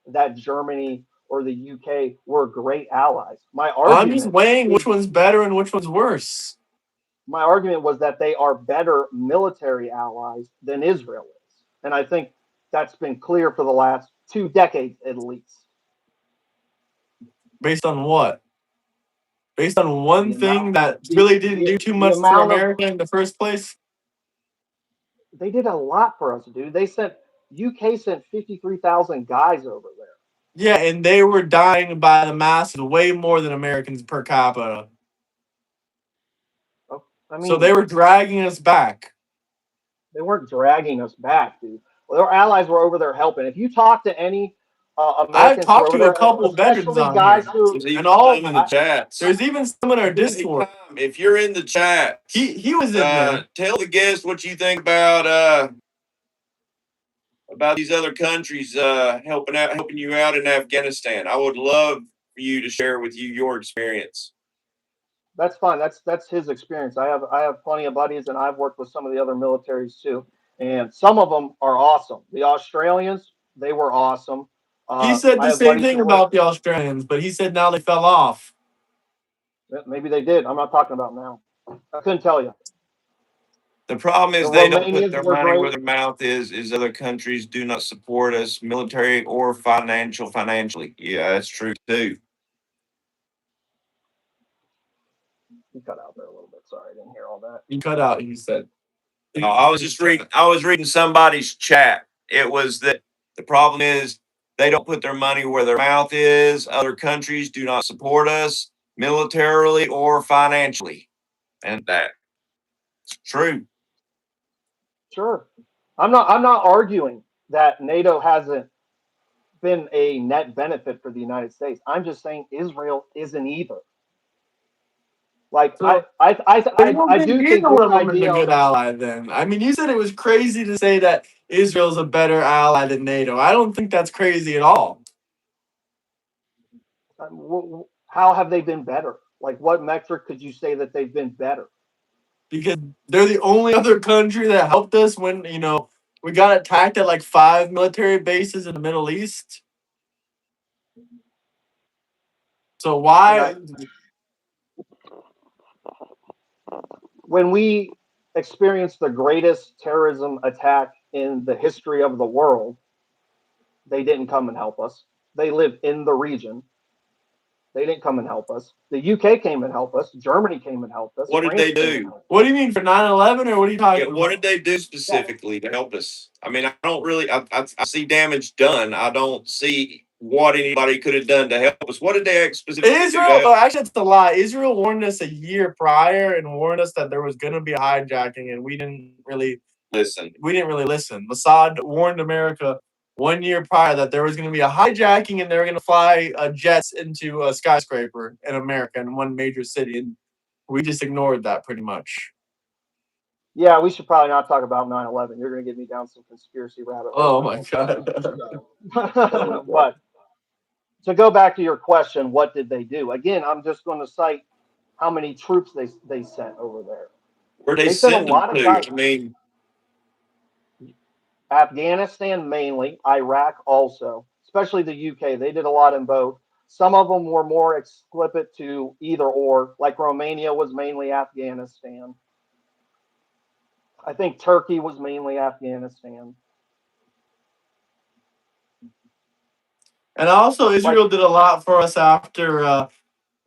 that Germany or the UK were great allies. I'm just weighing which one's better and which one's worse. My argument was that they are better military allies than Israel is. And I think that's been clear for the last 2 decades at least. Based on what? Based on one thing that really didn't do too much for America in the first place? They did a lot for us, dude. UK sent 53,000 guys over there. Yeah, and they were dying by the masses way more than Americans per capita. So they were dragging us back. They weren't dragging us back, dude. Well, their allies were over there helping. If you talk to any Americans, I've talked to a couple veterans on guys here, and all in the chat. There's even some in our Discord. If you're in the chat, he was in there. Tell the guest what you think about these other countries helping you out in Afghanistan. I would love for you to share with you your experience. That's fine. That's his experience. I have plenty of buddies, and I've worked with some of the other militaries too, and some of them are awesome. The Australians, they were awesome. He said the same thing about the Australians, but he said now they fell off. Maybe they did. I'm not talking about now. I couldn't tell you. The problem is they don't put their money where their mouth is other countries do not support us military or financially. Yeah, that's true too. You cut out there a little bit. Sorry, I didn't hear all that. You cut out, you said. No, I was reading somebody's chat. It was that the problem is they don't put their money where their mouth is. Other countries do not support us militarily or financially. And that's true. Sure. I'm not arguing that NATO hasn't been a net benefit for the United States. I'm just saying Israel isn't either. Like, so, I do think Israel would be a good ally then. I mean, you said it was crazy to say that Israel's a better ally than NATO. I don't think that's crazy at all. How have they been better? Like, what metric could you say that they've been better? Because they're the only other country that helped us when, we got attacked at like 5 military bases in the Middle East. So why... When we experienced the greatest terrorism attack in the history of the world, they didn't come and help us. They live in the region. They didn't come and help us. The UK came and helped us. Germany came and helped us. What did they do? What do you mean, for 9/11, or what are you talking about? What did they do specifically to help us? I mean, I don't really, I see damage done. I don't see what anybody could have done to help us. What did they specifically do? Israel, actually, it's a lie. Israel warned us a year prior and warned us that there was going to be a hijacking, and we didn't really listen. Mossad warned America 1 year prior that there was going to be a hijacking and they were going to fly jets into a skyscraper in America in one major city, and we just ignored that pretty much. Yeah, we should probably not talk about 9/11. You're going to get me down some conspiracy rabbit hole. Oh my god! But to go back to your question, what did they do? Again, I'm just going to cite how many troops they sent over there. Where they They sent a send them lot of to? guys. I mean, Afghanistan mainly, Iraq also, especially the UK. They did a lot in both. Some of them were more explicit to either or, like Romania was mainly Afghanistan. I think Turkey was mainly Afghanistan. And also, Like, Israel did a lot for us after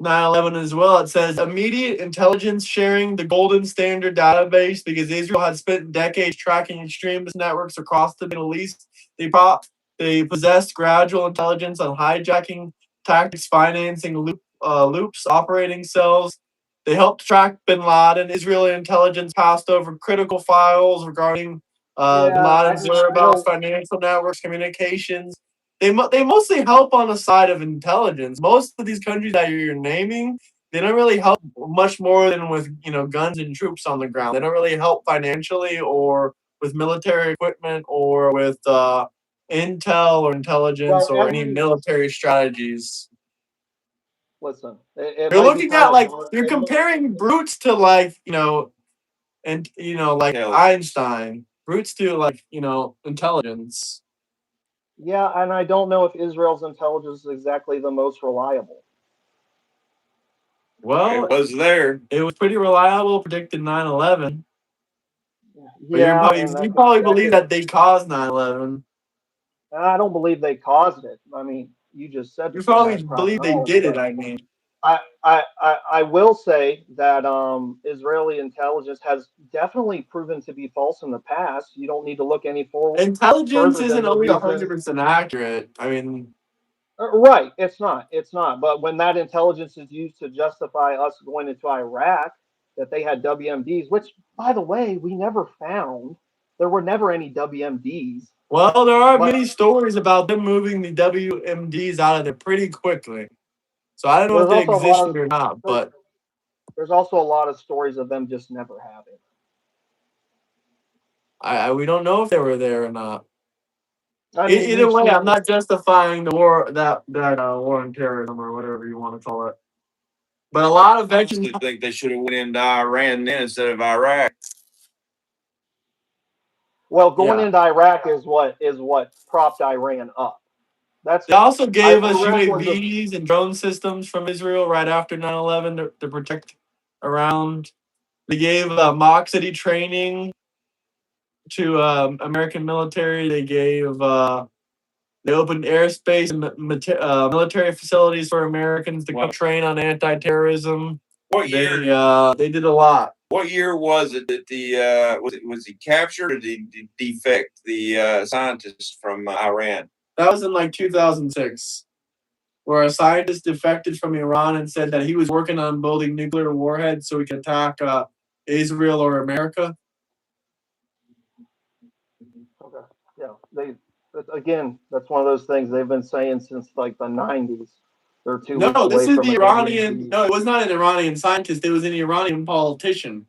9/11 as well. It says immediate intelligence sharing, the golden standard database, because Israel had spent decades tracking extremist networks across the Middle East. They possessed gradual intelligence on hijacking tactics, financing loops, operating cells. They helped track bin Laden. Israeli intelligence passed over critical files regarding bin yeah, Laden's I whereabouts, don't. financial networks, communications. They mostly help on the side of intelligence. Most of these countries that you're naming, they don't really help much more than with guns and troops on the ground. They don't really help financially or with military equipment or with intel or intelligence Well, or any military strategies. listen, it You're might be looking kind at of like hard. you're comparing brutes to like and like Einstein, brutes to like intelligence. Yeah, and I don't know if Israel's intelligence is exactly the most reliable. Well, it was there. it was pretty reliable, predicted 9/11. But Yeah, and you probably believe that they caused 9/11. I don't believe they caused it. I mean, you just said You that they probably had prior believe they knowledge, did it, but I mean. I will say that Israeli intelligence has definitely proven to be false in the past. You don't need to look any Intelligence further isn't than the always recent. 100% accurate. I mean, Right, it's not. It's not. But when that intelligence is used to justify us going into Iraq, that they had WMDs, which, by the way, we never found. There were never any WMDs. well, there are But many stories about them moving the WMDs out of there pretty quickly. So I don't know if there's they also a lot existed of or not, but there's also a lot of stories of them just never having. we don't know if they were there or not. I mean, Either we've way, I'm seen. not justifying the war that war on terrorism or whatever you want to call it. But a lot of I veterans honestly think they should have went into Iran then instead of Iraq. Well, going yeah. into Iraq is what propped Iran up. They That's also gave us Iraq was a UAVs and drone systems from Israel right after 9/11 to protect around. They gave Mach City training to American military. They opened airspace and military facilities for Americans to come train on anti-terrorism. What year? They did a lot. What year was it that the was he captured or did he defect the scientist from Iran? That was in like 2006, where a scientist defected from Iran and said that he was working on building nuclear warheads so he could attack Israel or America. okay. Yeah, again, that's one of those things they've been saying since like the 90s. They're 2 weeks No, this away is from the a Iranian. WMD. No, it was not an Iranian scientist. It was an Iranian politician.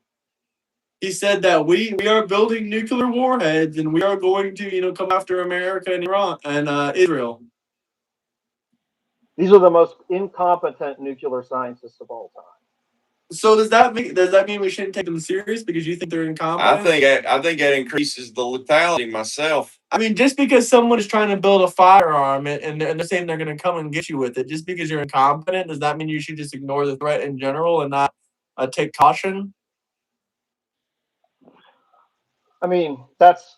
He said that we are building nuclear warheads and we are going to come after America and Iran and Israel. These are the most incompetent nuclear scientists of all time. So does that mean we shouldn't take them serious because you think they're incompetent? I think that increases the lethality myself. I mean, just because someone is trying to build a firearm and they're saying they're going to come and get you with it, just because you're incompetent, does that mean you should just ignore the threat in general and not take caution? I mean, that's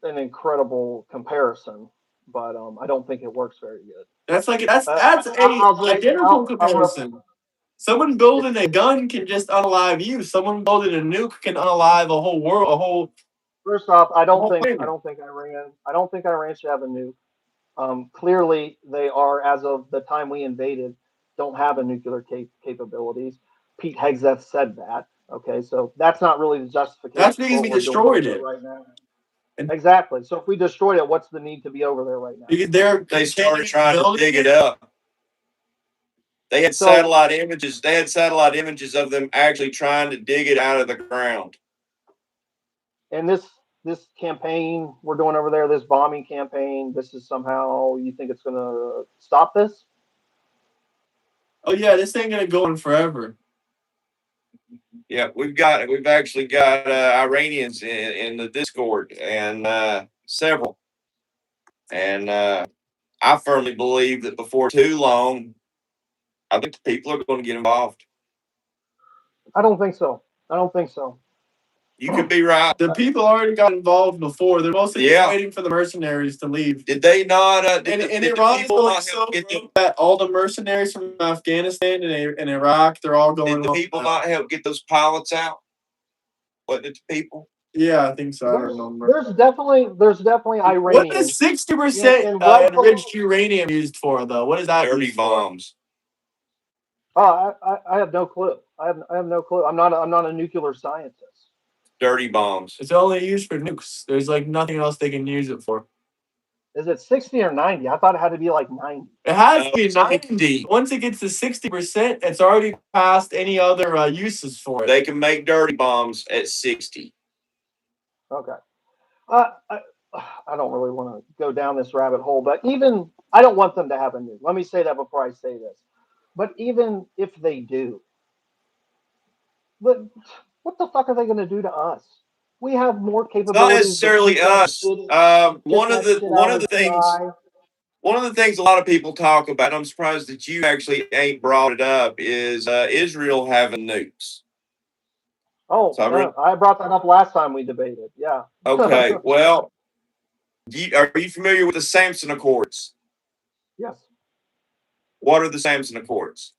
an incredible comparison, but I don't think it works very good. That's I'll a just, identical I'm gonna, comparison. Someone building a gun can just unalive you. Someone building a nuke can unalive a whole world, first off, I a don't whole think, planet. I don't think Iran should have a nuke. Clearly, they are, as of the time we invaded, don't have a nuclear capabilities. Pete Hegseth said that. Okay, so that's not really the That's justification because for we what we're doing over destroyed there it. right now. And Exactly. So if we destroyed it, what's the need to be over there right now? because They started trying to dig it it. up. They had So, satellite images. They had satellite images of them actually trying to dig it out of the ground. and this campaign we're doing over there, this bombing campaign, this is somehow you think it's going to stop this? Oh yeah, this ain't gonna go on forever. Yeah, we've actually got Iranians in the Discord and several, and I firmly believe that before too long, I think the people are going to get involved. I don't think so. I don't think so. You could be right. The people already got involved before. They're mostly just waiting for the mercenaries to leave. Did they not? And Iran's going so broke that all the mercenaries from Afghanistan and Iraq, they're all going. Did the people not help get those pilots out? What did the people? Yeah, I think so. I don't remember. There's definitely Iranians. What is 60% enriched uranium used for, though? What is that? Dirty bombs. Oh, I have no clue. I have no clue. I'm not a nuclear scientist. Dirty bombs. It's only used for nukes. There's like nothing else they can use it for. Is it 60 or 90? I thought it had to be like 90. It has to be 90. Once it gets to 60%, it's already past any other uses for it. They can make dirty bombs at 60. Okay. I don't really want to go down this rabbit hole, but even I don't want them to have a nuke. Let me say that before I say this. But even if they do, what the fuck are they going to do to us? We have more capabilities. Not necessarily us. One of the things a lot of people talk about, and I'm surprised that you actually ain't brought it up, is Israel having nukes. Oh, so I brought that up last time we debated. Yeah. Okay. Well, are you familiar with the Samson Accords? Yes. What are the Samson Accords?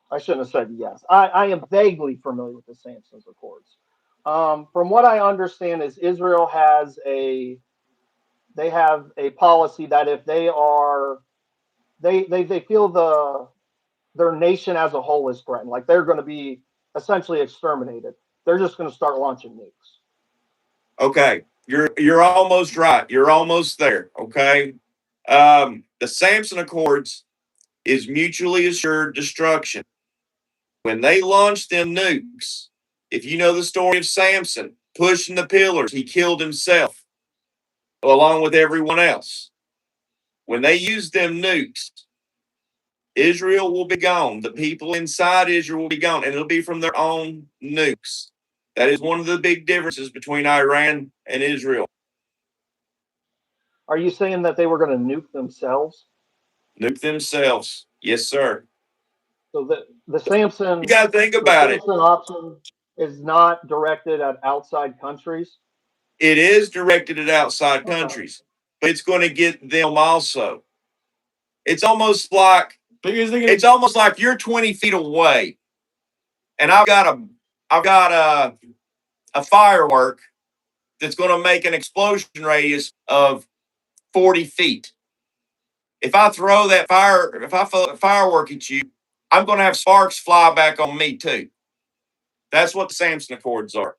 I shouldn't have said yes. I am vaguely familiar with the Samson Accords. From what I understand, is Israel has a policy that if they feel their nation as a whole is threatened, like they're going to be essentially exterminated, they're just going to start launching nukes. Okay, you're almost right. You're almost there. Okay, the Samson Accords is mutually assured destruction. When they launched them nukes, if you know the story of Samson pushing the pillars, he killed himself along with everyone else. When they used them nukes, Israel will be gone. The people inside Israel will be gone, and it'll be from their own nukes. That is one of the big differences between Iran and Israel. Are you saying that they were going to nuke themselves? Nuke themselves. Yes, sir. So the Samson, you got to think about it. The Samson option is not directed at outside countries. It is directed at outside countries, but it's going to get them also. It's almost like you're 20 feet away, and I've got a firework that's going to make an explosion radius of 40 feet. If I throw firework at you, I'm going to have sparks fly back on me too. That's what the Samson Accords are.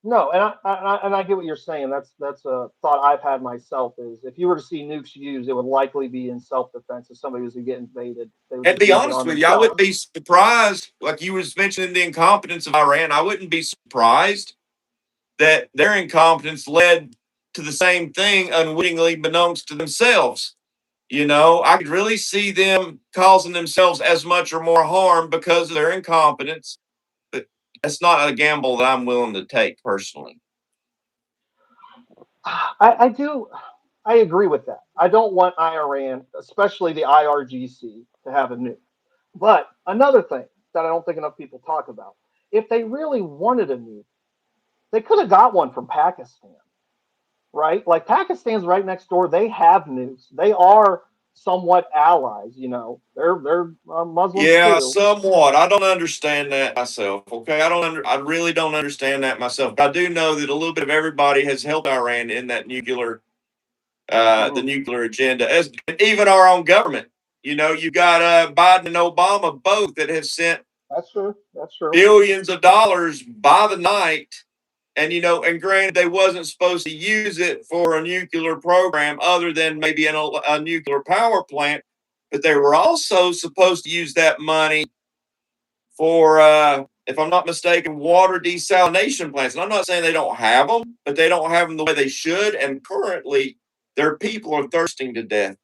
No, and I get what you're saying. That's a thought I've had myself. Is if you were to see nukes used, it would likely be in self-defense. If somebody was to get invaded, and to be honest with you, I wouldn't be surprised. Like you was mentioning the incompetence of Iran, I wouldn't be surprised that their incompetence led to the same thing unwittingly, beknownst to themselves. You know, I could really see them causing themselves as much or more harm because of their incompetence. But that's not a gamble that I'm willing to take personally. I agree with that. I don't want Iran, especially the IRGC, to have a nuke. But another thing that I don't think enough people talk about, if they really wanted a nuke, they could have got one from Pakistan, right? Like Pakistan's right next door. They have nukes. They are somewhat allies, you know. They're Muslims too. Somewhat. I don't understand that myself. Okay, I really don't understand that myself. But I do know that a little bit of everybody has helped Iran in that nuclear, the nuclear agenda, as even our own government. You know, you got Biden and Obama both that have sent That's true. billions of dollars by the night. And, you know, and granted, they wasn't supposed to use it for a nuclear program other than maybe a nuclear power plant. But they were also supposed to use that money for, if I'm not mistaken, water desalination plants. And I'm not saying they don't have them, but they don't have them the way they should. And currently, their people are thirsting to death.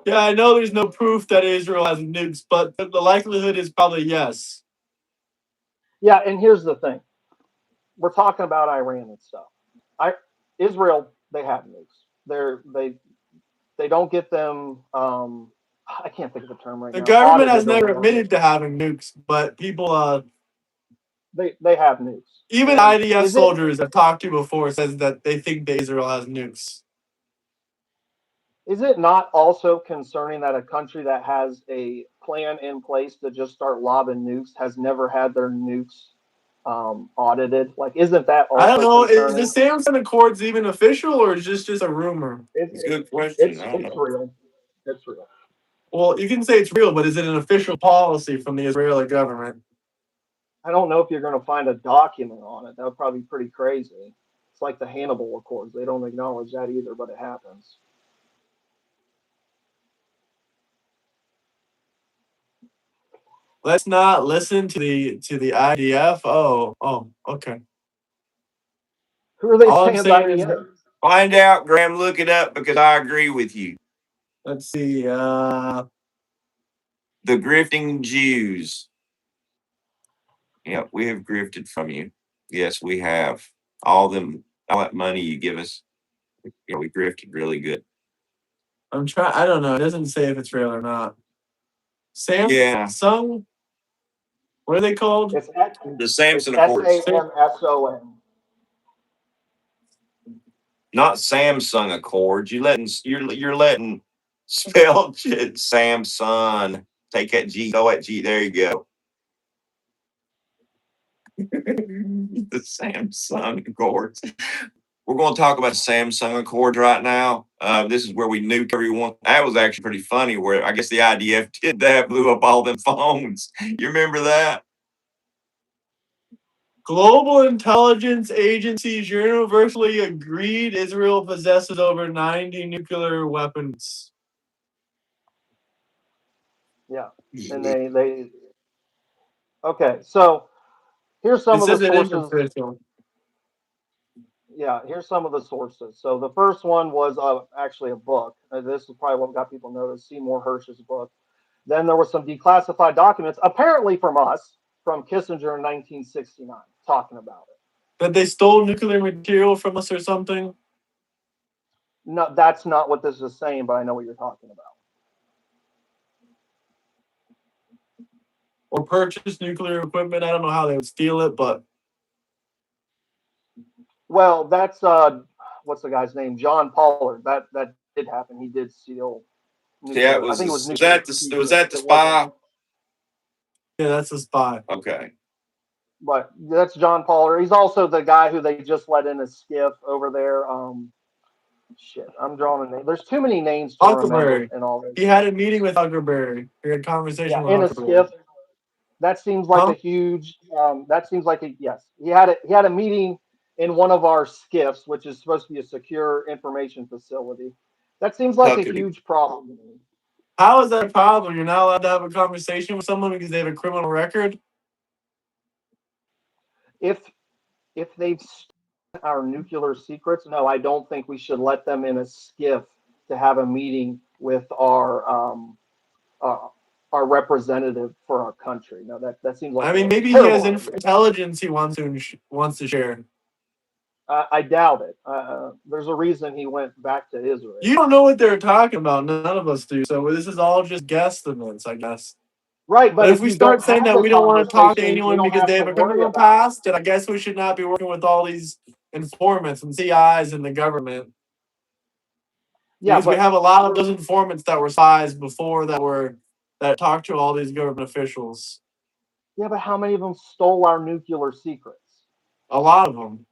Yeah, I know there's no proof that Israel has nukes, but the likelihood is probably yes. Yeah, and here's the thing: we're talking about Iran and stuff. Israel, they have nukes. They don't get them. I can't think of the term right The now. government has Audited or never whatever. admitted to having nukes, but people, They have nukes. even And IDF soldiers I've talked to before, says that they think that Israel has nukes. Is it not also concerning that a country that has a plan in place to just start lobbing nukes has never had their nukes audited? Like, isn't that I don't also know. Is the concerning? Samson Accords even official, or is this just a rumor? It's a good question. I don't It's know. real. It's real. Well, you can say it's real, but is it an official policy from the Israeli government? I don't know if you're going to find a document on it. That would probably be pretty crazy. It's like the Hannibal Accords. They don't acknowledge that either, but it happens. Let's not listen to the IDF. Oh, okay. Who are they All I'm saying is saying is, IDF? Find out, Graham. Look it up because I agree with you. let's see. The grifting Jews. Yeah, we have grifted from you. Yes, we have. All that money you give us. Yeah, we grifted really good. I'm trying. I don't know. It doesn't say if it's real or not. Samsung. What are they called? The Samson Accords. SAMSON. Not Samsung Accords. You're letting spell shit Samsung. Take that G. Go at G. There you go. The Samsung Accords. We're going to talk about Samsung Accords right now. This is where we nuke everyone. That was actually pretty funny. Where I guess the IDF did that, blew up all them phones. You remember that? Global intelligence agencies universally agreed Israel possesses over 90 nuclear weapons. Yeah, and they. Okay, so here's some of the sources. Yeah, here's some of the sources. So the first one was actually a book. This is probably what got people noticed. Seymour Hersh's book. Then there were some declassified documents, apparently from us, from Kissinger in 1969, talking about it. That they stole nuclear material from us or something? No, that's not what this is saying, but I know what you're talking about. Or purchase nuclear equipment. I don't know how they would steal it, but. Well, that's what's the guy's name? John Pollard. That did happen. He did steal. Yeah, I think it was nuclear. Was that the spy? Yeah, that's the spy. Okay. But that's John Pollard. He's also the guy who they just let in a skiff over there. Shit, I'm drawing a name. There's too many names to remember and all this. He had a meeting with Huckleberry. He had a conversation with in a skiff. That seems like a huge. That seems like a yes. He had a meeting in one of our skiffs, which is supposed to be a secure information facility. That seems like a huge problem to me. How is that a problem? You're not allowed to have a conversation with someone because they have a criminal record? If they've stolen our nuclear secrets, no, I don't think we should let them in a skiff to have a meeting with our representative for our country. No, that seems like. I mean, maybe he has intelligence he wants to share. I doubt it. There's a reason he went back to Israel. You don't know what they're talking about. None of us do. So this is all just guesstimates, I guess. Right, but if we start saying that we don't want to talk to anyone because they have a criminal past, then I guess we should not be working with all these informants and CIs in the government. Yeah, because we have a lot of those informants that were spies before that talked to all these government officials. Yeah, but how many of them stole our nuclear secrets? A lot of them.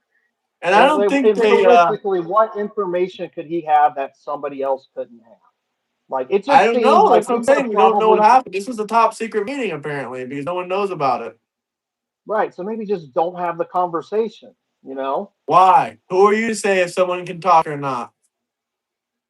And I don't think realistically, what information could he have that somebody else couldn't have? Like, it just I don't know. like that's what I'm saying. We don't know what happened. This was a top secret meeting, apparently, because no one knows about it. Right. So maybe just don't have the conversation, you know? Why? Who are you to say if someone can talk or not?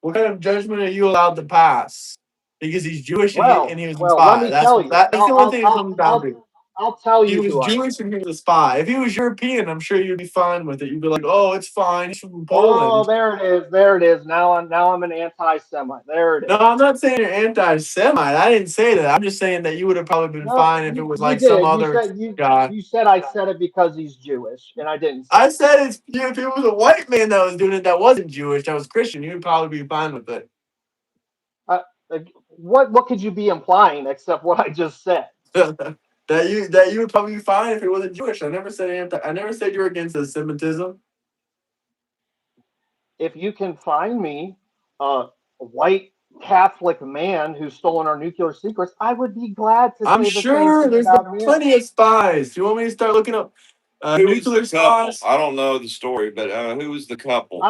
What kind of judgment are you allowed to pass? Because he's Jewish and he was inspired. That's the only thing that comes down to. I'll tell He you was who I am. Jewish and he was a spy. If he was European, I'm sure you'd be fine with it. You'd be like, "Oh, it's fine. He's from Oh, Poland." there it is. There it is. Now I'm an anti-Semite. There it No, is. I'm not saying you're anti-Semite. I didn't say that. I'm just saying that you would have probably been No, fine if it was you like some did. You other said guy. you said I said it because he's Jewish, and I didn't say I it. said it's if it was a white man that was doing it that wasn't Jewish, that was Christian, you'd probably be fine with it. Like, what could you be implying except what I just said? that you would probably be fine if it wasn't Jewish. I never said I never said you were against Semitism. If you can find me a white Catholic man who's stolen our nuclear secrets, I would be glad to I'm say the same sure thing there's about him. plenty of spies. Do you want me to start looking up Who was nuclear the couple? spies? I don't know the story, but who was the couple?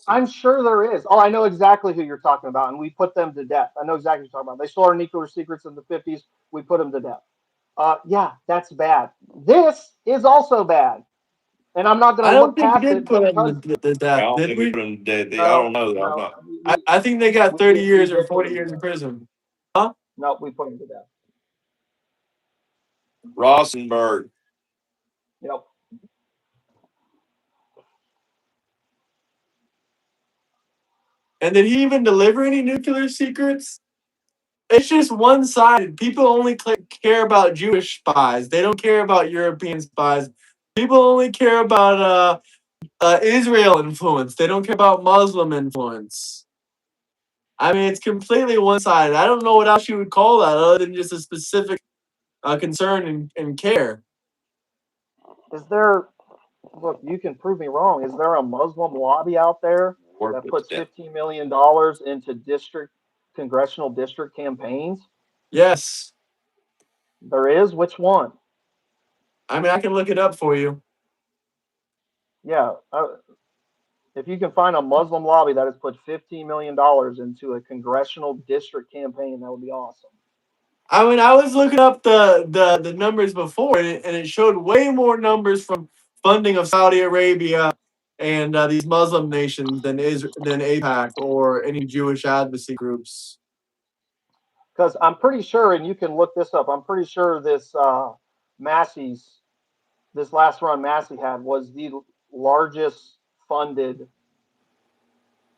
I'm sure there is. Oh, I know exactly who you're talking about, and we put them to death. I know exactly what you're talking about. They stole our nuclear secrets in the 50s. We put them to death. Yeah, that's bad. This is also bad, and I'm not going I to don't look think we past did it put them because to I death, don't did think we we? put them dead. I no, don't know. I'm no, not. I think they got 30 we years or did put 40 them to years in death. prison. Huh? No, we put them to death. Rosenberg. Yep. And did he even deliver any nuclear secrets? It's just one-sided. People only care about Jewish spies. They don't care about European spies. People only care about Israel influence. They don't care about Muslim influence. I mean, it's completely one-sided. I don't know what else you would call that other than just a specific concern and care. Is there? Look, you can prove me wrong. Is there a Muslim lobby out there Worked that with puts them. $15 million into congressional district campaigns? Yes. There is. Which one? I mean, I can look it up for you. Yeah. If you can find a Muslim lobby that has put $15 million into a congressional district campaign, that would be awesome. I mean, I was looking up the numbers before, and it showed way more numbers from funding of Saudi Arabia and these Muslim nations than AIPAC or any Jewish advocacy groups. Because I'm pretty sure, and you can look this up. I'm pretty sure Massie's this last run Massie had was the largest funded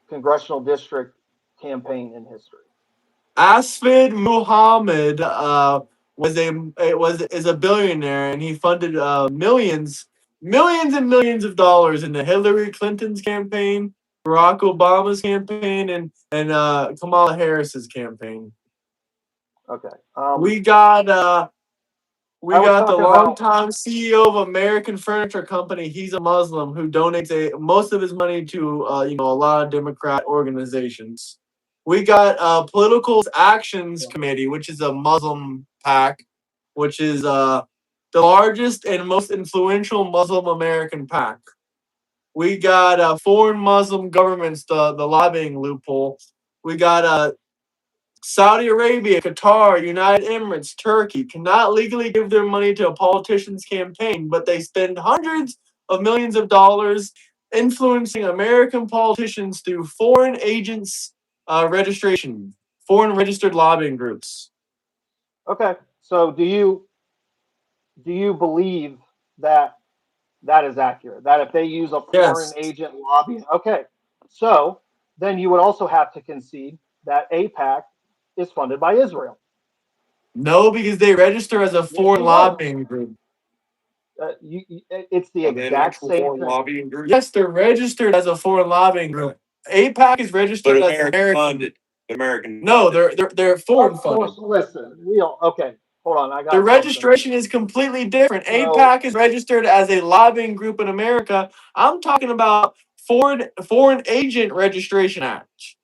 congressional district campaign in history. Asfid Muhammad is a billionaire, and he funded millions and millions of dollars into Hillary Clinton's campaign, Barack Obama's campaign, and Kamala Harris's campaign. Okay. We got I was the talking about. longtime CEO of American Furniture Company. He's a Muslim who donates most of his money to a lot of Democrat organizations. We got Political Actions Committee, which is a Muslim PAC, which is the largest and most influential Muslim American PAC. We got foreign Muslim governments, the lobbying loophole. We got Saudi Arabia, Qatar, United Emirates, Turkey cannot legally give their money to a politician's campaign, but they spend hundreds of millions of dollars influencing American politicians through foreign agents registration, foreign registered lobbying groups. Okay. So do you believe that is accurate? That if they use a foreign Yes. agent lobbying, okay. So then you would also have to concede that AIPAC is funded by Israel. No, because they register as a Yes, foreign you would. lobbying group. It's the exact same thing. Lobbying group? Yes, they're registered as a foreign lobbying group. AIPAC is registered as American funded. American. No, they're foreign Of funded. course, listen, okay, hold on, I got The something. registration is completely different. So- AIPAC is registered as a lobbying group in America. I'm talking about Foreign Agent Registration Act.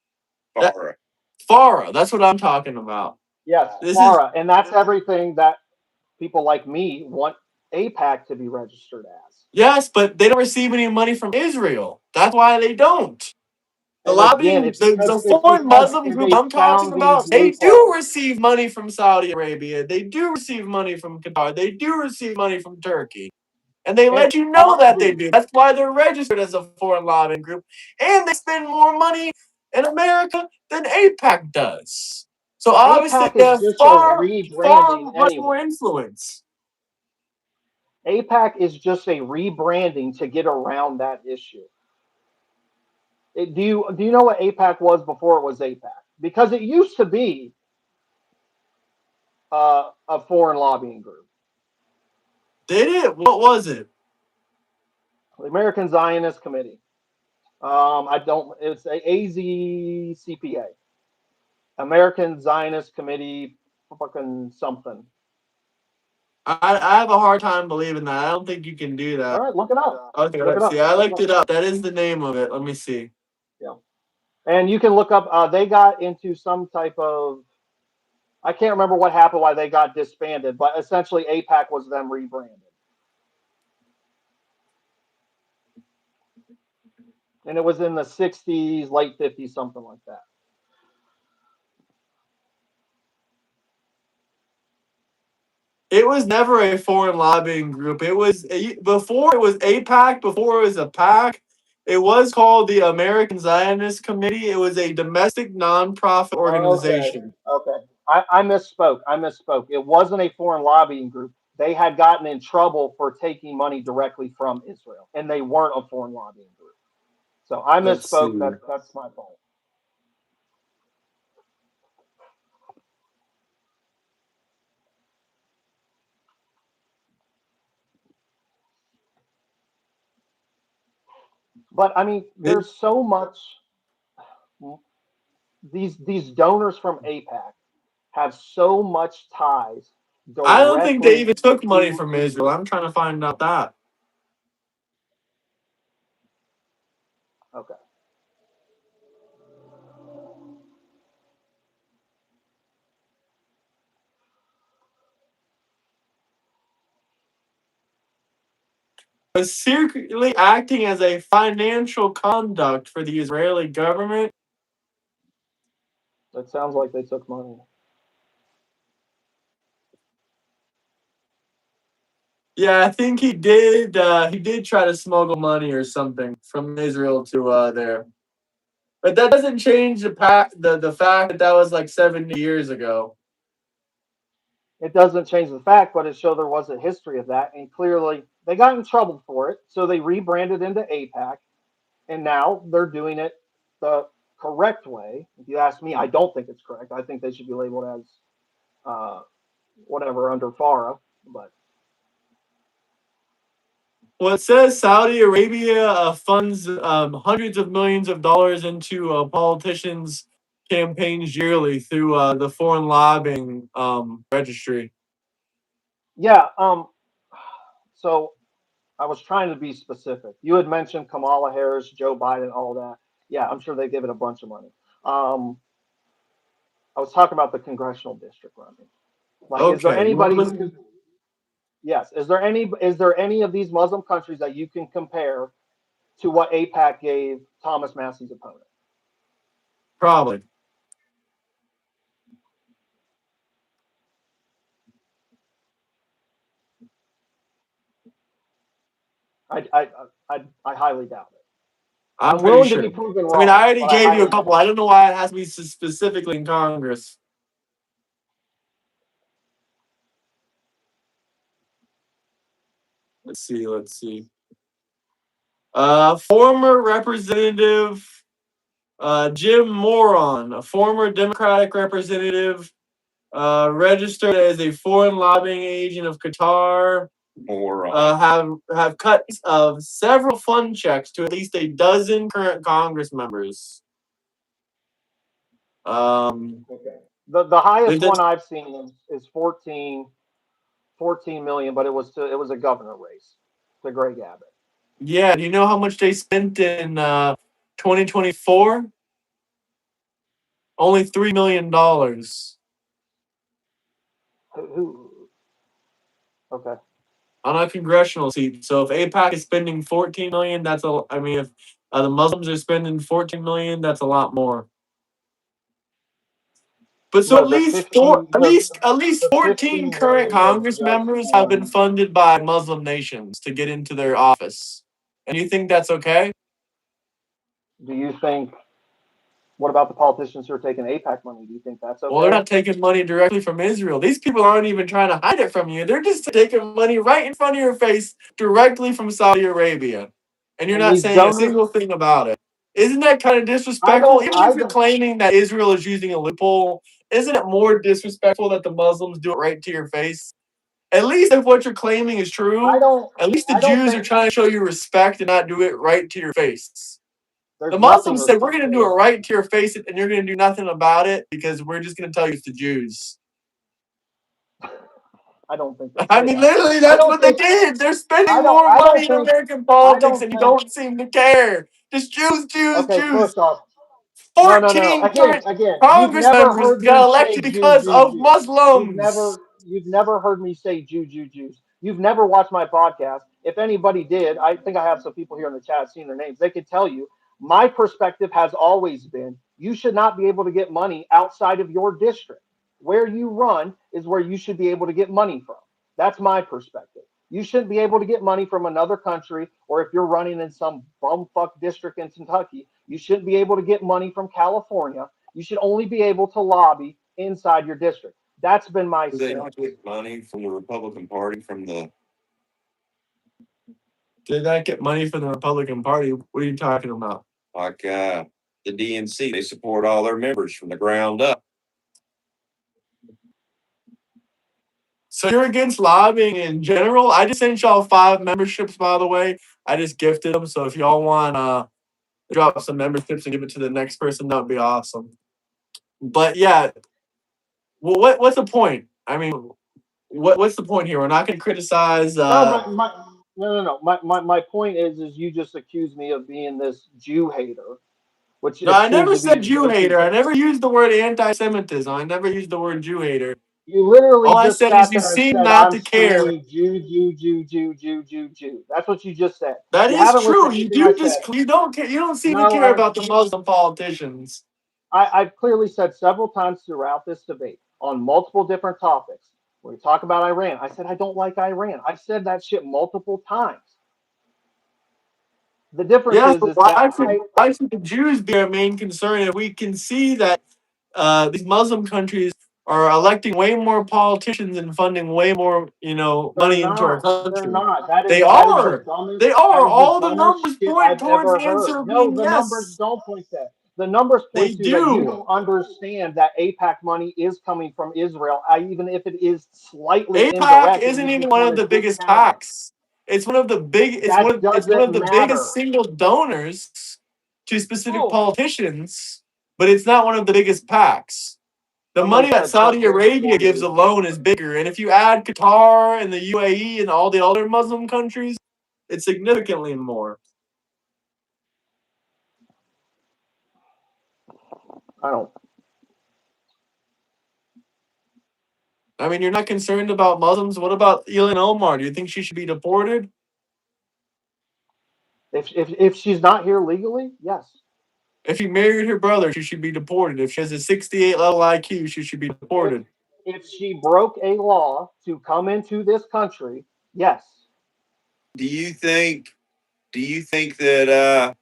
FARA. That's what I'm talking about. Yes, FARA, and that's everything that people like me want AIPAC to be registered as. Yes, but they don't receive any money from Israel. That's why they don't. The And lobbying, again, the foreign Muslim group I'm talking about, they do loopholes. receive money from Saudi Arabia. They do receive money from Qatar. They do receive money from Turkey. And they let you know that they do. That's why they're registered as a foreign lobbying group. And they spend more money in America than AIPAC does. So obviously AIPAC they is have just far a rebranding much anyway. more influence. AIPAC is just a rebranding to get around that issue. Do you know what AIPAC was before it was AIPAC? Because it used to be a foreign lobbying group. Did it? What was it? The American Zionist Committee. I don't. It's a AZCPA. American Zionist Committee, fucking something. I have a hard time believing that. I don't think you can do that. All right, look it up. Okay, Look it let's up. see. I looked it up. That is the name of it. Let me see. Yeah, and you can look up. They got into some type of. I can't remember what happened, why they got disbanded, but essentially AIPAC was them rebranded. And it was in the 60s, late 50s, something like that. It was never a foreign lobbying group. It was before it was AIPAC, before it was a PAC. It was called the American Zionist Committee. It was a domestic nonprofit organization. Okay. I misspoke. It wasn't a foreign lobbying group. They had gotten in trouble for taking money directly from Israel, and they weren't a foreign lobbying group. So I misspoke. That's my fault. But I mean, there's so much. These donors from AIPAC have so much ties I don't think they even directly took money to from Israel. I'm trying to find out that. Okay. Was secretly acting as a financial conduct for the Israeli government. That sounds like they took money. Yeah, I think he did. He did try to smuggle money or something from Israel to there, but that doesn't change the fact that that was like 70 years ago. It doesn't change the fact, but it showed there was a history of that, and clearly they got in trouble for it, so they rebranded into AIPAC, and now they're doing it the correct way. If you ask me, I don't think it's correct. I think they should be labeled as whatever under FARA, but Well, it says Saudi Arabia funds hundreds of millions of dollars into politicians' campaigns yearly through the foreign lobbying registry. yeah. So I was trying to be specific. You had mentioned Kamala Harris, Joe Biden, all that. Yeah, I'm sure they give it a bunch of money. I was talking about the congressional district running. Like, Okay. is there anybody who can? Yes. Is there any of these Muslim countries that you can compare to what AIPAC gave Thomas Massie's opponent? Probably. I highly doubt it. I'm I'm willing sure. to be proven wrong. I mean, I already but gave you a highly couple. I don't know why it has to be specifically in Congress. Let's see. Former Representative Jim Moron, a former Democratic representative, registered as a foreign lobbying agent of Qatar. Have cut of several fund checks to at least a dozen current Congress members. Okay. The highest one I've seen is 14 million, but it was a governor race to Greg Abbott. Yeah, do you know how much they spent in 2024? Only $3 million. Who? Okay. On a congressional seat. So if AIPAC is spending 14 million, that's a. I mean, if the Muslims are spending 14 million, that's a lot more. But so at least 14 current Congress members have been funded by Muslim nations to get into their office. And you think that's okay? Do you think What about the politicians who are taking AIPAC money? Do you think that's okay? Well, they're not taking money directly from Israel. These people aren't even trying to hide it from you. They're just taking money right in front of your face directly from Saudi Arabia. And you're And not these saying a donors, single thing about it. Isn't that kind of disrespectful? Even I if you're don't, claiming that Israel is using a loophole, isn't it more disrespectful that the Muslims do it right to your face? At least if what you're claiming is true, at least the I don't Jews are think trying to show you respect and not do it right to your face. there's The nothing Muslims said, we're going to do it respectful. right to your face and you're going to do nothing about it because we're just going to tell you it's the Jews. I don't think they I say mean, that. literally, I that's don't what they think, did. They're I spending don't, more I don't money in think, American I politics don't and you think, don't seem to care. Just Jews, Jews, okay, Jews. first off, no. 14 current Again, you've Congress never members heard me got say elected Jew, because Jew, of Jew. Muslims. You've never heard me say Jews. You've never watched my podcast. If anybody did, I think I have some people here in the chat seeing their names. They could tell you my perspective has always been you should not be able to get money outside of your district. Where you run is where you should be able to get money from. That's my perspective. You shouldn't be able to get money from another country, or if you're running in some bumfuck district in Kentucky, you shouldn't be able to get money from California. You should only be able to lobby inside your district. That's been my They don't stance. get money from the Republican Party from the. Did not get money from the Republican Party? What are you talking about? Like the DNC, they support all their members from the ground up. So you're against lobbying in general? I just sent y'all 5 memberships, by the way. I just gifted them. So if y'all want drop some memberships and give it to the next person, that would be awesome. But yeah, well, what's the point? I mean, what's the point here? We're not going to criticize. No. My point is you just accused me of being this Jew hater, which No, I seems never to be said Jew what you hater. I did. never used the word anti-Semitism. I never used the word Jew hater. You literally All I just said is sat you there and seem said, not I'm to care. screaming Jew. That's what you just said. That You is haven't listened true. to You anything I do said. just you don't care. You don't seem to No, care about the Muslim politicians. I've clearly said several times throughout this debate on multiple different topics. When we talk about Iran, I said I don't like Iran. I've said that shit multiple times. The difference Yeah, but is that why should the Jews be our main concern if we can see that these Muslim countries are electing way more politicians and funding way more, they're money into our not. They're country? not. They That is the are. dumbest. They That are. is the All the numbers dumbest shit point I've towards ever the heard. answer No, being the numbers yes. don't point that. The numbers They point to that you do. don't understand that AIPAC money is coming from Israel, even if it is slightly AIPAC indirect, and isn't you even just one want of to the biggest discount it. PACs. It's one of the big. That It's one doesn't of the matter. biggest single donors to specific Oh, politicians, but it's not one of the biggest PACs. The somebody money that said Saudi Trump was Arabia supported gives Israel. alone is bigger, and if you add Qatar and the UAE and all the other Muslim countries, it's significantly more. I don't. I mean, you're not concerned about Muslims. What about Ilhan Omar? Do you think she should be deported? If she's not here legally, yes. If she married her brother, she should be deported. If she has a 68 level IQ, she should be If deported. if she broke a law to come into this country, yes. Do you think? Do you think that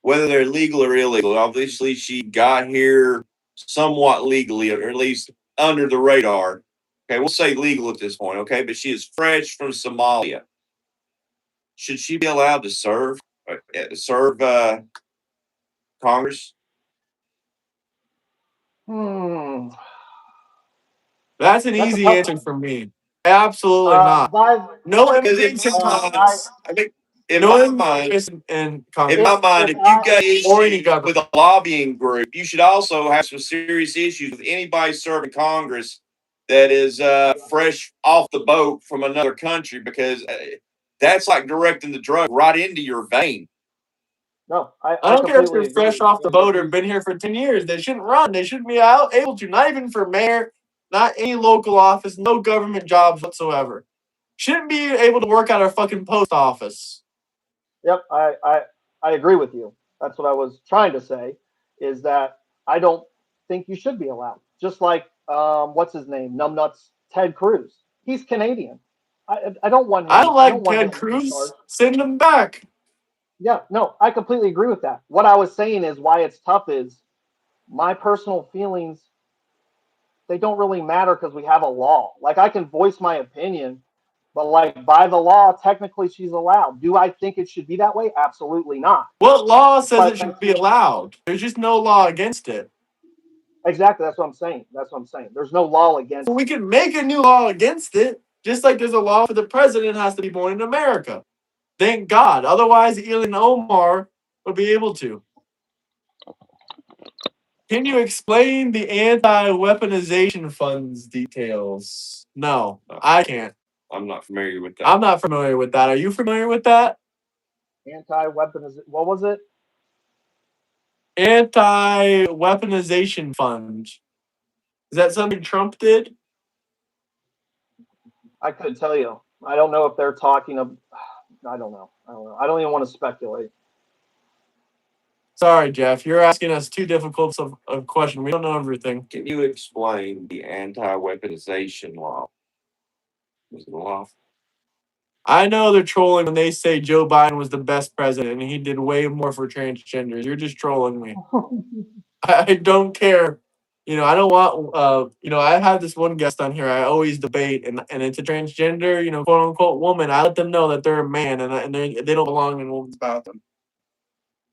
whether they're legal or illegal, obviously she got here somewhat legally, or at least under the radar. Okay, we'll say legal at this point. Okay, but she is fresh from Somalia. Should she be allowed to serve Congress? Hmm. That's an That's a easy tough answer one. for me. Absolutely not. By No Because immigrants in Congress. I think in No my mind, immigrants in Congress. if if you got Or any issues government. with a lobbying group, you should also have some serious issues with anybody serving Congress that is fresh off the boat from another country, because that's like directing the drug right into your vein. no, I I don't care if they're completely agree fresh with you. off the boat or been here for 10 years. They shouldn't run. They shouldn't be able to. Not even for mayor, not any local office, no government jobs whatsoever. Shouldn't be able to work at our fucking post office. Yep, I agree with you. That's what I was trying to say. Is that I don't think you should be allowed. Just like what's his name, numbnuts Ted Cruz. He's Canadian. I don't want I him. don't I don't like want Ted him in charge. Cruz. Send him back. Yeah, no, I completely agree with that. What I was saying is why it's tough is my personal feelings, they don't really matter because we have a law. Like I can voice my opinion, but like by the law, technically she's allowed. Do I think it should be that way? Absolutely not. What law says it But should be allowed? There's just no law against it. exactly, that's what I'm saying. That's what I'm saying. There's no law against We it. can make a new law against it, just like there's a law for the president has to be born in America. Thank God. Otherwise, Elon Omar would be able to. Can you explain the anti-weaponization funds details? No, I can't. I'm not familiar with that. I'm not familiar with that. Are you familiar with that? Anti-weaponization. What was it? Anti-weaponization fund. Is that something Trump did? I couldn't tell you. I don't know if they're talking of. I don't know. I don't even want to speculate. Sorry, Jeff. You're asking us too difficult of a question. We don't know everything. Can you explain the anti-weaponization law? Was it a law? I know they're trolling when they say Joe Biden was the best president and he did way more for transgenders. You're just trolling me. I don't care. I don't want, I have this one guest on here I always debate, and it's a transgender, quote unquote woman. I let them know that they're a man and they don't belong in a woman's bathroom.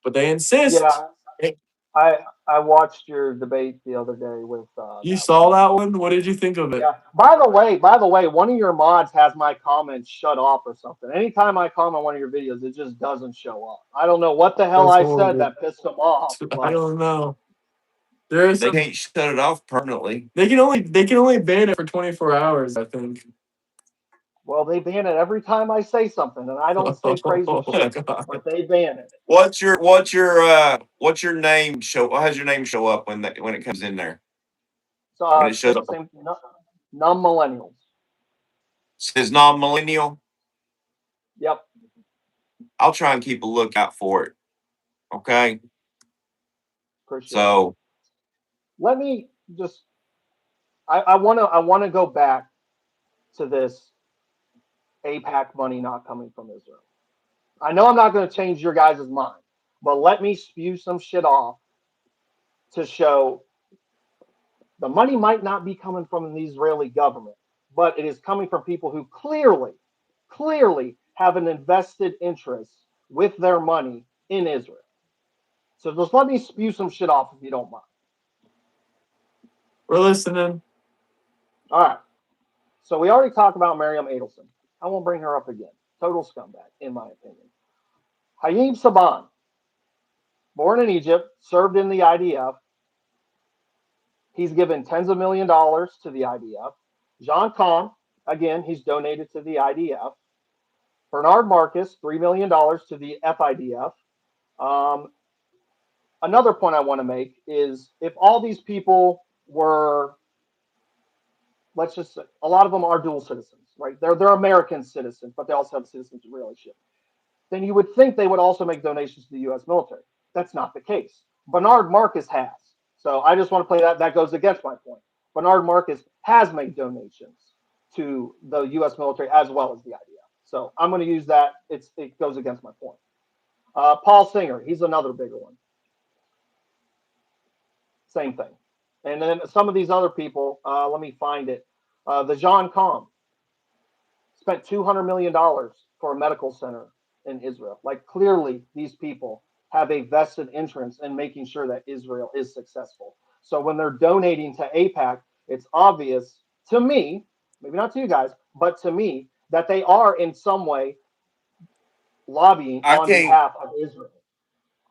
But they insist. Yeah, I watched your debate the other day with. You saw that one? What did you think of it? Yeah. By the way, one of your mods has my comments shut off or something. Anytime I comment on one of your videos, it just doesn't show up. I don't know what the hell That's I horrible. said that pissed them off. I don't know. They can't shut it off permanently. They can only ban it for 24 hours, I think. Well, they ban it every time I say something, and I don't say crazy shit, but they ban it. What's your name show? How does your name show up when it comes in there? So When it shows up, same non-millennials. says non-millennial. Yep. I'll try and keep a lookout for it. Okay. Appreciate So it. Let me just. I want to go back to this AIPAC money not coming from Israel. I know I'm not going to change your guys' mind, but let me spew some shit off to show the money might not be coming from the Israeli government, but it is coming from people who clearly have an invested interest with their money in Israel. So just let me spew some shit off if you don't mind. We're listening. All right. So we already talked about Miriam Adelson. I won't bring her up again. Total scumbag, in my opinion. Hayim Saban, born in Egypt, served in the IDF. He's given tens of millions of dollars to the IDF. Jean Kahn, again, he's donated to the IDF. Bernard Marcus, $3 million to the FIDF. Another point I want to make is if all these people were, let's just say, a lot of them are dual citizens, right? They're American citizens, but they also have citizenship relationship. Then you would think they would also make donations to the U.S. military. That's not the case. Bernard Marcus has. So I just want to play that. That goes against my point. Bernard Marcus has made donations to the U.S. military as well as the IDF. So I'm going to use that. It goes against my point. Paul Singer, he's another bigger one. Same thing. And then some of these other people, let me find it. The Jean Com spent $200 million for a medical center in Israel. Like clearly these people have a vested interest in making sure that Israel is successful. So when they're donating to AIPAC, it's obvious to me, maybe not to you guys, but to me, that they are in some way lobbying on behalf of Israel.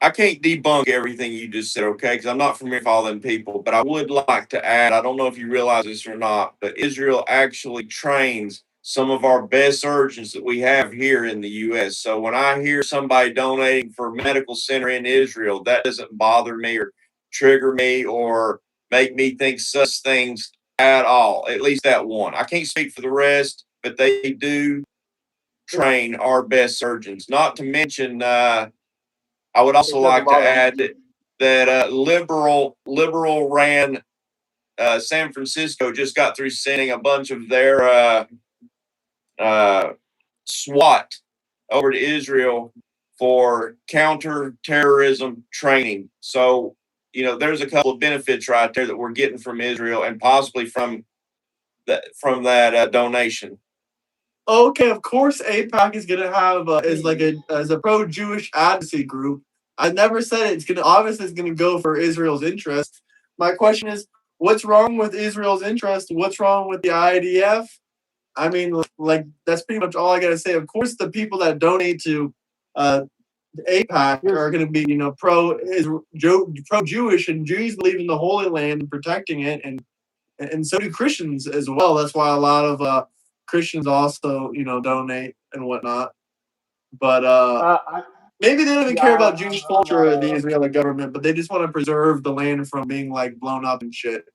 I can't debunk everything you just said, okay? Because I'm not familiar with all them people, but I would like to add, I don't know if you realize this or not, but Israel actually trains some of our best surgeons that we have here in the U.S. So when I hear somebody donating for a medical center in Israel, that doesn't bother me or trigger me or make me think such things at all. At least that one. I can't speak for the rest, but they do train our best surgeons. Not to mention, I would also like to add that liberal ran San Francisco just got through sending a bunch of their SWAT over to Israel for counter-terrorism training. So, there's a couple of benefits right there that we're getting from Israel and possibly from that donation. Okay, of course, AIPAC is gonna have as a pro-Jewish advocacy group. I never said it's gonna obviously it's gonna go for Israel's interest. My question is, what's wrong with Israel's interest? What's wrong with the IDF? I mean, like that's pretty much all I gotta say. Of course, the people that donate to AIPAC are going to be, pro-Jewish, and Jews believe in the Holy Land and protecting it, and so do Christians as well. That's why a lot of Christians also, donate and whatnot. But maybe they don't even care about Jewish culture or the Israeli government, but they just want to preserve the land from being blown up and shit.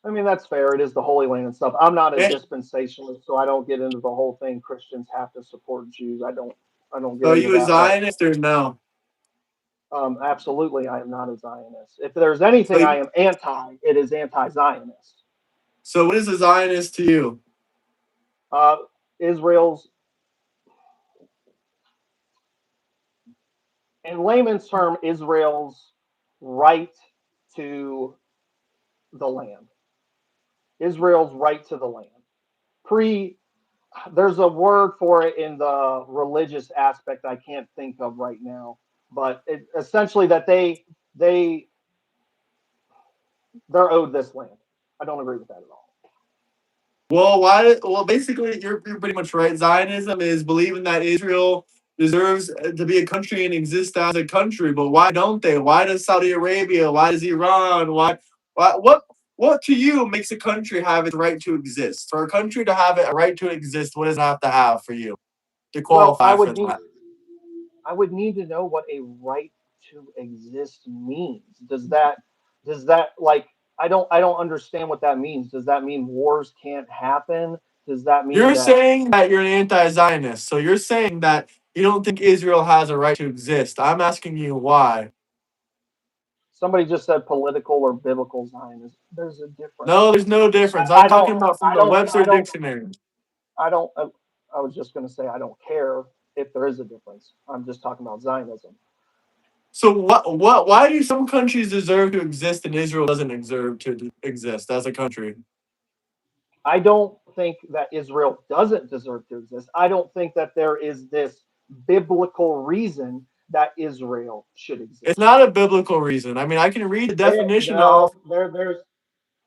I mean, that's fair. It is the Holy Land and stuff. I'm not a dispensationalist, so I don't get into the whole thing. Christians have to support Jews. I don't get into that. So are you a Zionist or no? Absolutely, I am not a Zionist. If there's anything I am anti, it is anti-Zionist. So what is a Zionist to you? Israel's, in layman's term, Israel's right to the land. Israel's right to the land. There's a word for it in the religious aspect I can't think of right now, but essentially that they're owed this land. I don't agree with that at all. Well, basically, you're pretty much right. Zionism is believing that Israel deserves to be a country and exist as a country, but why don't they? Why does Saudi Arabia? Why does Iran? What to you makes a country have its right to exist? For a country to have a right to exist, what does it have to have for you to qualify for that? I would need to know what a right to exist means. Does that I don't understand what that means. Does that mean wars can't happen? Does that mean you're saying that you're an anti-Zionist? So you're saying that you don't think Israel has a right to exist. I'm asking you why. Somebody just said political or biblical Zionism. There's a difference. No, there's no difference. I'm talking about from the Webster Dictionary. I was just going to say I don't care if there is a difference. I'm just talking about Zionism. So why do some countries deserve to exist and Israel doesn't deserve to exist as a country? I don't think that Israel doesn't deserve to exist. I don't think that there is this biblical reason that Israel should exist. It's not a biblical reason. I mean, I can read the definition of there's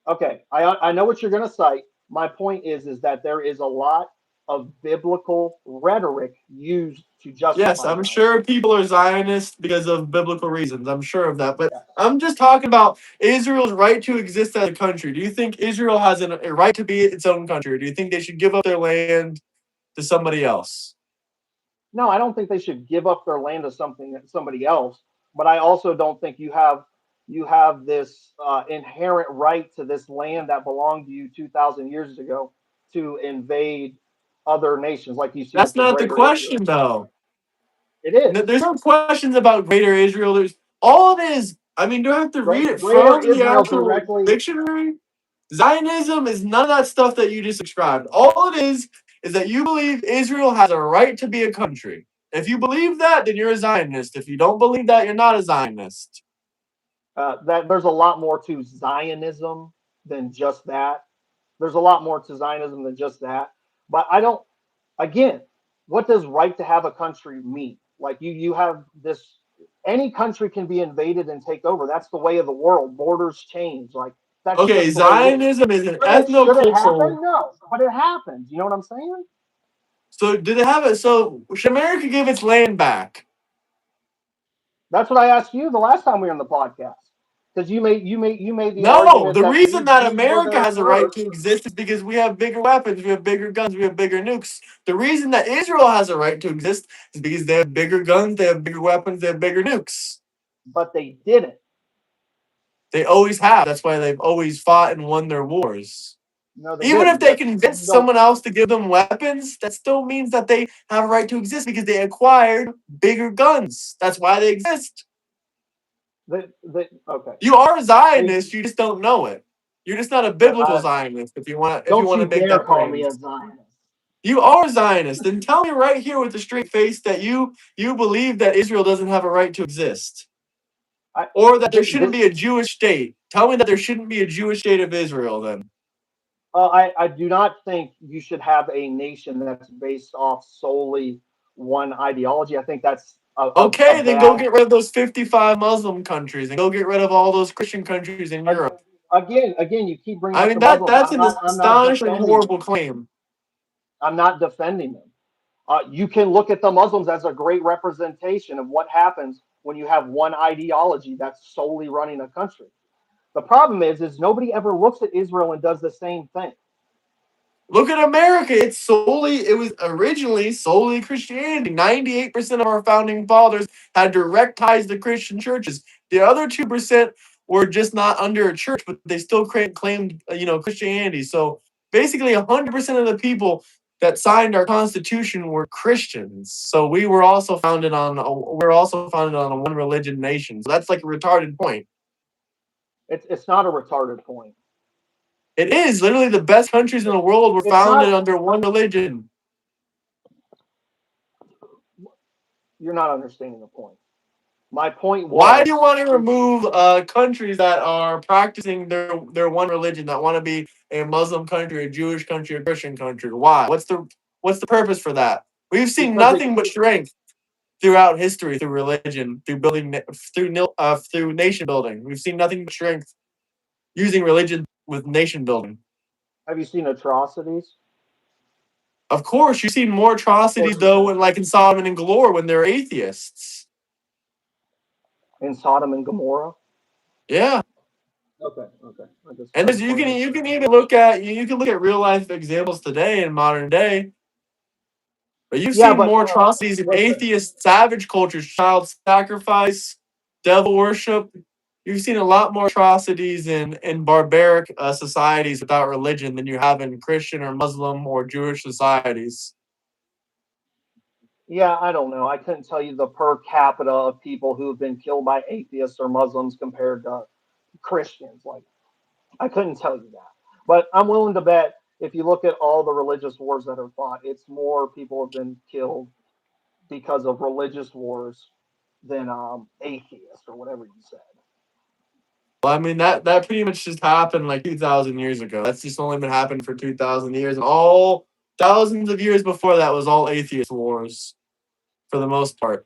okay. I know what you're going to cite. My point is that there is a lot of biblical rhetoric used to justify. Yes, I'm sure people are Zionists because of biblical reasons. I'm sure of that. But I'm just talking about Israel's right to exist as a country. Do you think Israel has a right to be its own country? Or do you think they should give up their land to somebody else? No, I don't think they should give up their land to somebody else. But I also don't think you have this inherent right to this land that belonged to you 2,000 years ago to invade other nations, like you see. That's not the question, though. It is. There's no questions about Greater Israel. There's all it is. I mean, do I have to read it from the actual dictionary? Zionism is none of that stuff that you just described. All it is that you believe Israel has a right to be a country. If you believe that, then you're a Zionist. If you don't believe that, you're not a Zionist. That there's a lot more to Zionism than just that. There's a lot more to Zionism than just that. But I don't. Again, what does right to have a country mean? Like you have this. Any country can be invaded and take over. That's the way of the world. Borders change. Like that's okay. Zionism is an ethnocultural. No, but it happens. You know what I'm saying? So did it have it? So should America give its land back? That's what I asked you the last time we were on the podcast. Because you made the argument. The reason that America has a right to exist is because we have bigger weapons, we have bigger guns, we have bigger nukes. The reason that Israel has a right to exist is because they have bigger guns, they have bigger weapons, they have bigger nukes. But they didn't. They always have. That's why they've always fought and won their wars. No, even if they convince someone else to give them weapons, that still means that they have a right to exist because they acquired bigger guns. That's why they exist. Okay. You are a Zionist, you just don't know it. You're just not a biblical Zionist. If you want to make that call me a Zionist. You are Zionist. Then tell me right here with a straight face that you believe that Israel doesn't have a right to exist. Or that there shouldn't be a Jewish state. Tell me that there shouldn't be a Jewish state of Israel then. I do not think you should have a nation that's based off solely one ideology. I think that's okay, then go get rid of those 55 Muslim countries and go get rid of all those Christian countries in Europe. Again, you keep bringing up the that's Muslims. an astonishing, horrible claim. I'm not defending them. You can look at the Muslims as a great representation of what happens when you have one ideology that's solely running a country. The problem is nobody ever looks at Israel and does the same thing. Look at America. It was originally solely Christianity. 98% of our founding fathers had direct ties to Christian churches. The other 2% were just not under a church, but they still claimed, Christianity. So basically 100% of the people that signed our Constitution were Christians. So we were also founded on a one religion nation. So that's like a retarded point. It's not a retarded point. It is. Literally the best countries in the world were founded under one religion. You're not understanding the point. My point was... Why do you want to remove countries that are practicing their one religion, that want to be a Muslim country, a Jewish country, a Christian country? Why? What's the purpose for that? We've seen nothing but strength throughout history through religion, through building, through nation building. We've seen nothing but strength using religion with nation building. Have you seen Atrocities? Of course, you've seen more atrocities though, like in Sodom and Gomorrah when they're atheists. In Sodom and Gomorrah? Yeah. Okay. And you can even look at real life examples today in modern day. But you've seen more atrocities in atheist, savage cultures, child sacrifice, devil worship. You've seen a lot more atrocities in barbaric societies without religion than you have in Christian or Muslim or Jewish societies. Yeah, I don't know. I couldn't tell you the per capita of people who have been killed by atheists or Muslims compared to Christians. Like, I couldn't tell you that. But I'm willing to bet if you look at all the religious wars that are fought, it's more people have been killed because of religious wars than atheists or whatever you said. Well, I mean, that pretty much just happened like 2,000 years ago. That's just only been happening for 2,000 years. And all thousands of years before that was all atheist wars for the most part.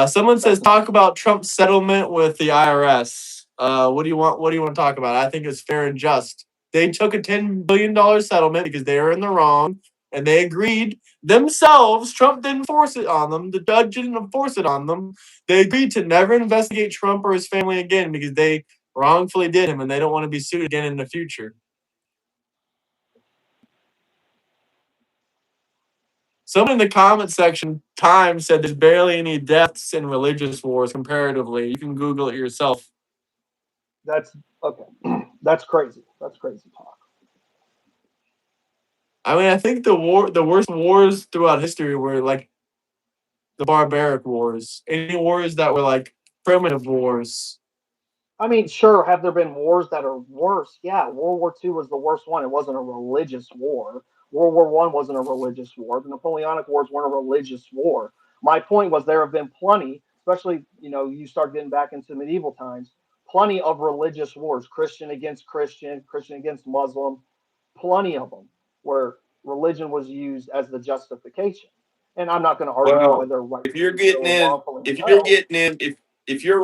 Someone says, talk about Trump's settlement with the IRS. What do you want to talk about? I think it's fair and just. They took a $10 billion settlement because they were in the wrong, and they agreed themselves. Trump didn't force it on them. The judge didn't force it on them. They agreed to never investigate Trump or his family again because they wrongfully did him, and they don't want to be sued again in the future. Someone in the comment section, Time, said there's barely any deaths in religious wars comparatively. You can Google it yourself. That's okay. That's crazy. That's crazy talk. I mean, I think the worst wars throughout history were like the barbaric wars. Any wars that were like primitive wars. I mean, sure, have there been wars that are worse? Yeah, World War II was the worst one. It wasn't a religious war. World War I wasn't a religious war. The Napoleonic Wars weren't a religious war. My point was there have been plenty, especially, you start getting back into medieval times, plenty of religious wars, Christian against Christian, Christian against Muslim, plenty of them where religion was used as the justification. And I'm not going to argue whether right. If you're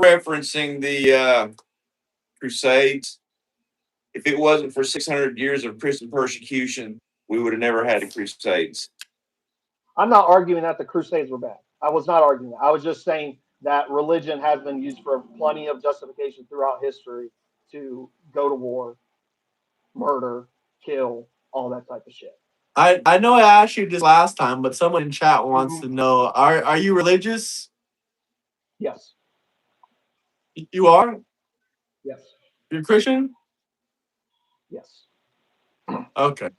referencing the Crusades, if it wasn't for 600 years of Christian persecution, we would have never had the Crusades. I'm not arguing that the Crusades were bad. I was not arguing that. I was just saying that religion has been used for plenty of justification throughout history to go to war, murder, kill, all that type of shit. I know I asked you this last time, but someone in chat wants to know, are you religious? Yes. You are? Yes. You're Christian? Yes. Okay.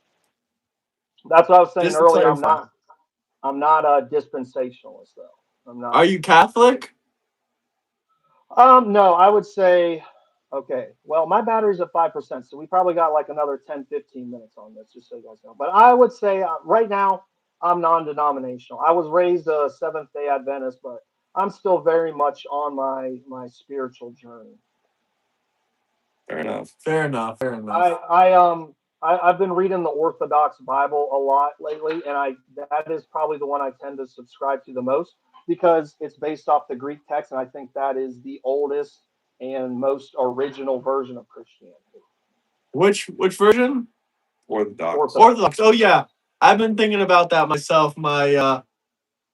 That's what I was saying earlier. I'm not a dispensationalist though. I'm not. Are you Catholic? No, I would say Okay. Well, my battery's at 5%, so we probably got like another 10, 15 minutes on this, just so you guys know. But I would say right now, I'm non-denominational. I was raised a Seventh Day Adventist, but I'm still very much on my spiritual journey. Fair enough. Fair enough. Fair enough. I've been reading the Orthodox Bible a lot lately, and I that is probably the one I tend to subscribe to the most because it's based off the Greek text, and I think that is the oldest and most original version of Christianity. Which version? Orthodox. Orthodox. Oh yeah, I've been thinking about that myself. My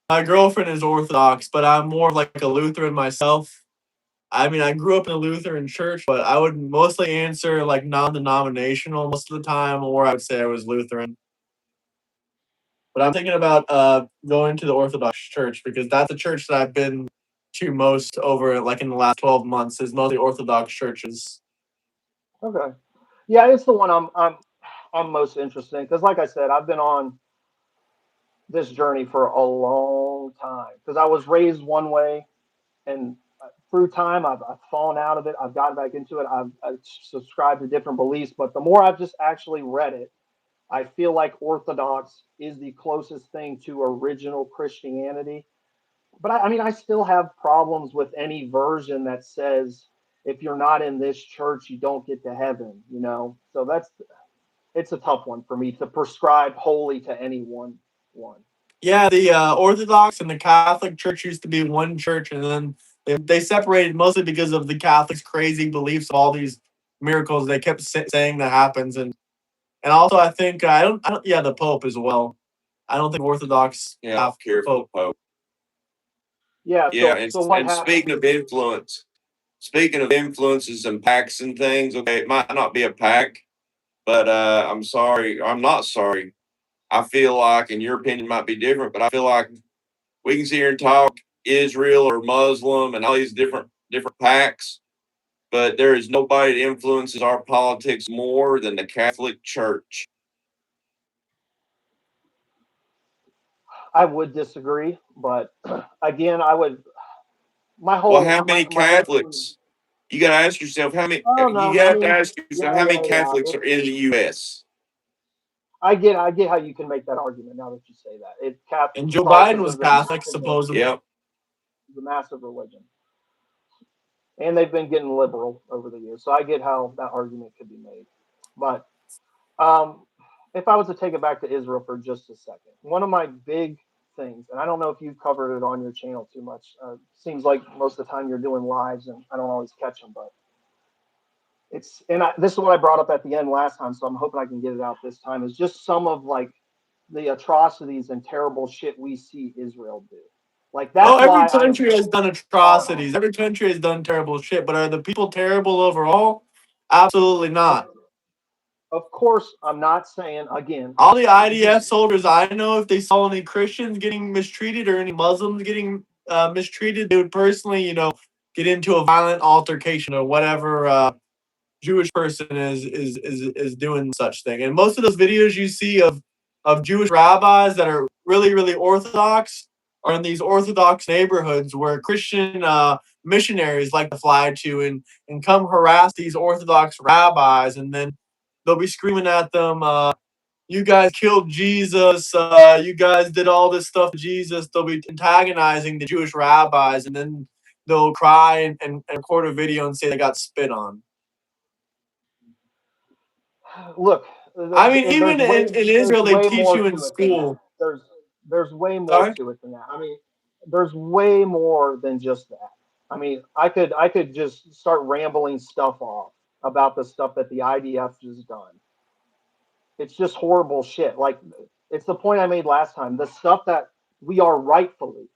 girlfriend is Orthodox, but I'm more of like a Lutheran myself. I mean, I grew up in a Lutheran church, but I would mostly answer like non-denominational most of the time, or I would say I was Lutheran. But I'm thinking about going to the Orthodox Church because that's the church that I've been to most over like in the last 12 months is mostly Orthodox churches. Okay, yeah, it's the one I'm most interested in because, like I said, I've been on this journey for a long time because I was raised one way, and through time I've fallen out of it. I've gotten back into it. I've subscribed to different beliefs, but the more I've just actually read it, I feel like Orthodox is the closest thing to original Christianity. But I mean, I still have problems with any version that says if you're not in this church, you don't get to heaven. So it's a tough one for me to prescribe wholly to any one. Yeah, the Orthodox and the Catholic Church used to be one church, and then they separated mostly because of the Catholics' crazy beliefs of all these miracles they kept saying that happens, and also I think I don't yeah the Pope as well. I don't think Orthodox have Careful, Pope. Yeah. Yeah, So what and happens? speaking of influences and packs and things, okay, it might not be a pack, but I'm not sorry. I feel like, and your opinion might be different, but I feel like we can sit here and talk Israel or Muslim and all these different packs, but there is nobody that influences our politics more than the Catholic Church. I would disagree, but again, I would. My Well, whole how many my whole. Catholics? You got to ask yourself how many. Oh You no, I have to mean, ask yourself yeah, how many yeah, yeah. Catholics are in the U.S. I get how you can make that argument now that you say that. and Joe Biden Catholicism was is a Catholic massive, supposedly. Yep. is a massive religion, and they've been getting liberal over the years. So I get how that argument could be made. But um, if I was to take it back to Israel for just a second, one of my big things, and I don't know if you've covered it on your channel too much. Seems like most of the time you're doing lives, and I don't always catch them, but this is what I brought up at the end last time, so I'm hoping I can get it out this time. Is just some of like the atrocities and terrible shit we see Israel do. Like Oh, that's every why I am country has done hard on atrocities. Every country has done terrible shit. But are the people terrible overall? Absolutely them. not. Of course, I'm not saying again. All the IDF soldiers I know, if they saw any Christians getting mistreated or any Muslims getting mistreated, they would personally, get into a violent altercation or whatever Jewish person is doing such thing. And most of those videos you see of Jewish rabbis that are really really orthodox are in these orthodox neighborhoods where Christian missionaries like to fly to and come harass these orthodox rabbis, and then they'll be screaming at them. You guys killed Jesus. You guys did all this stuff to Jesus. They'll be antagonizing the Jewish rabbis, and then they'll cry and record a video and say they got spit on. Look, I mean, even in there's Israel, they way teach more you in to it than that. school. There's way more Sorry? to it than that. I mean, there's way more than just that. I mean, I could just start rambling stuff off about the stuff that the IDF has done. It's just horrible shit. Like it's the point I made last time. The stuff that we are rightfully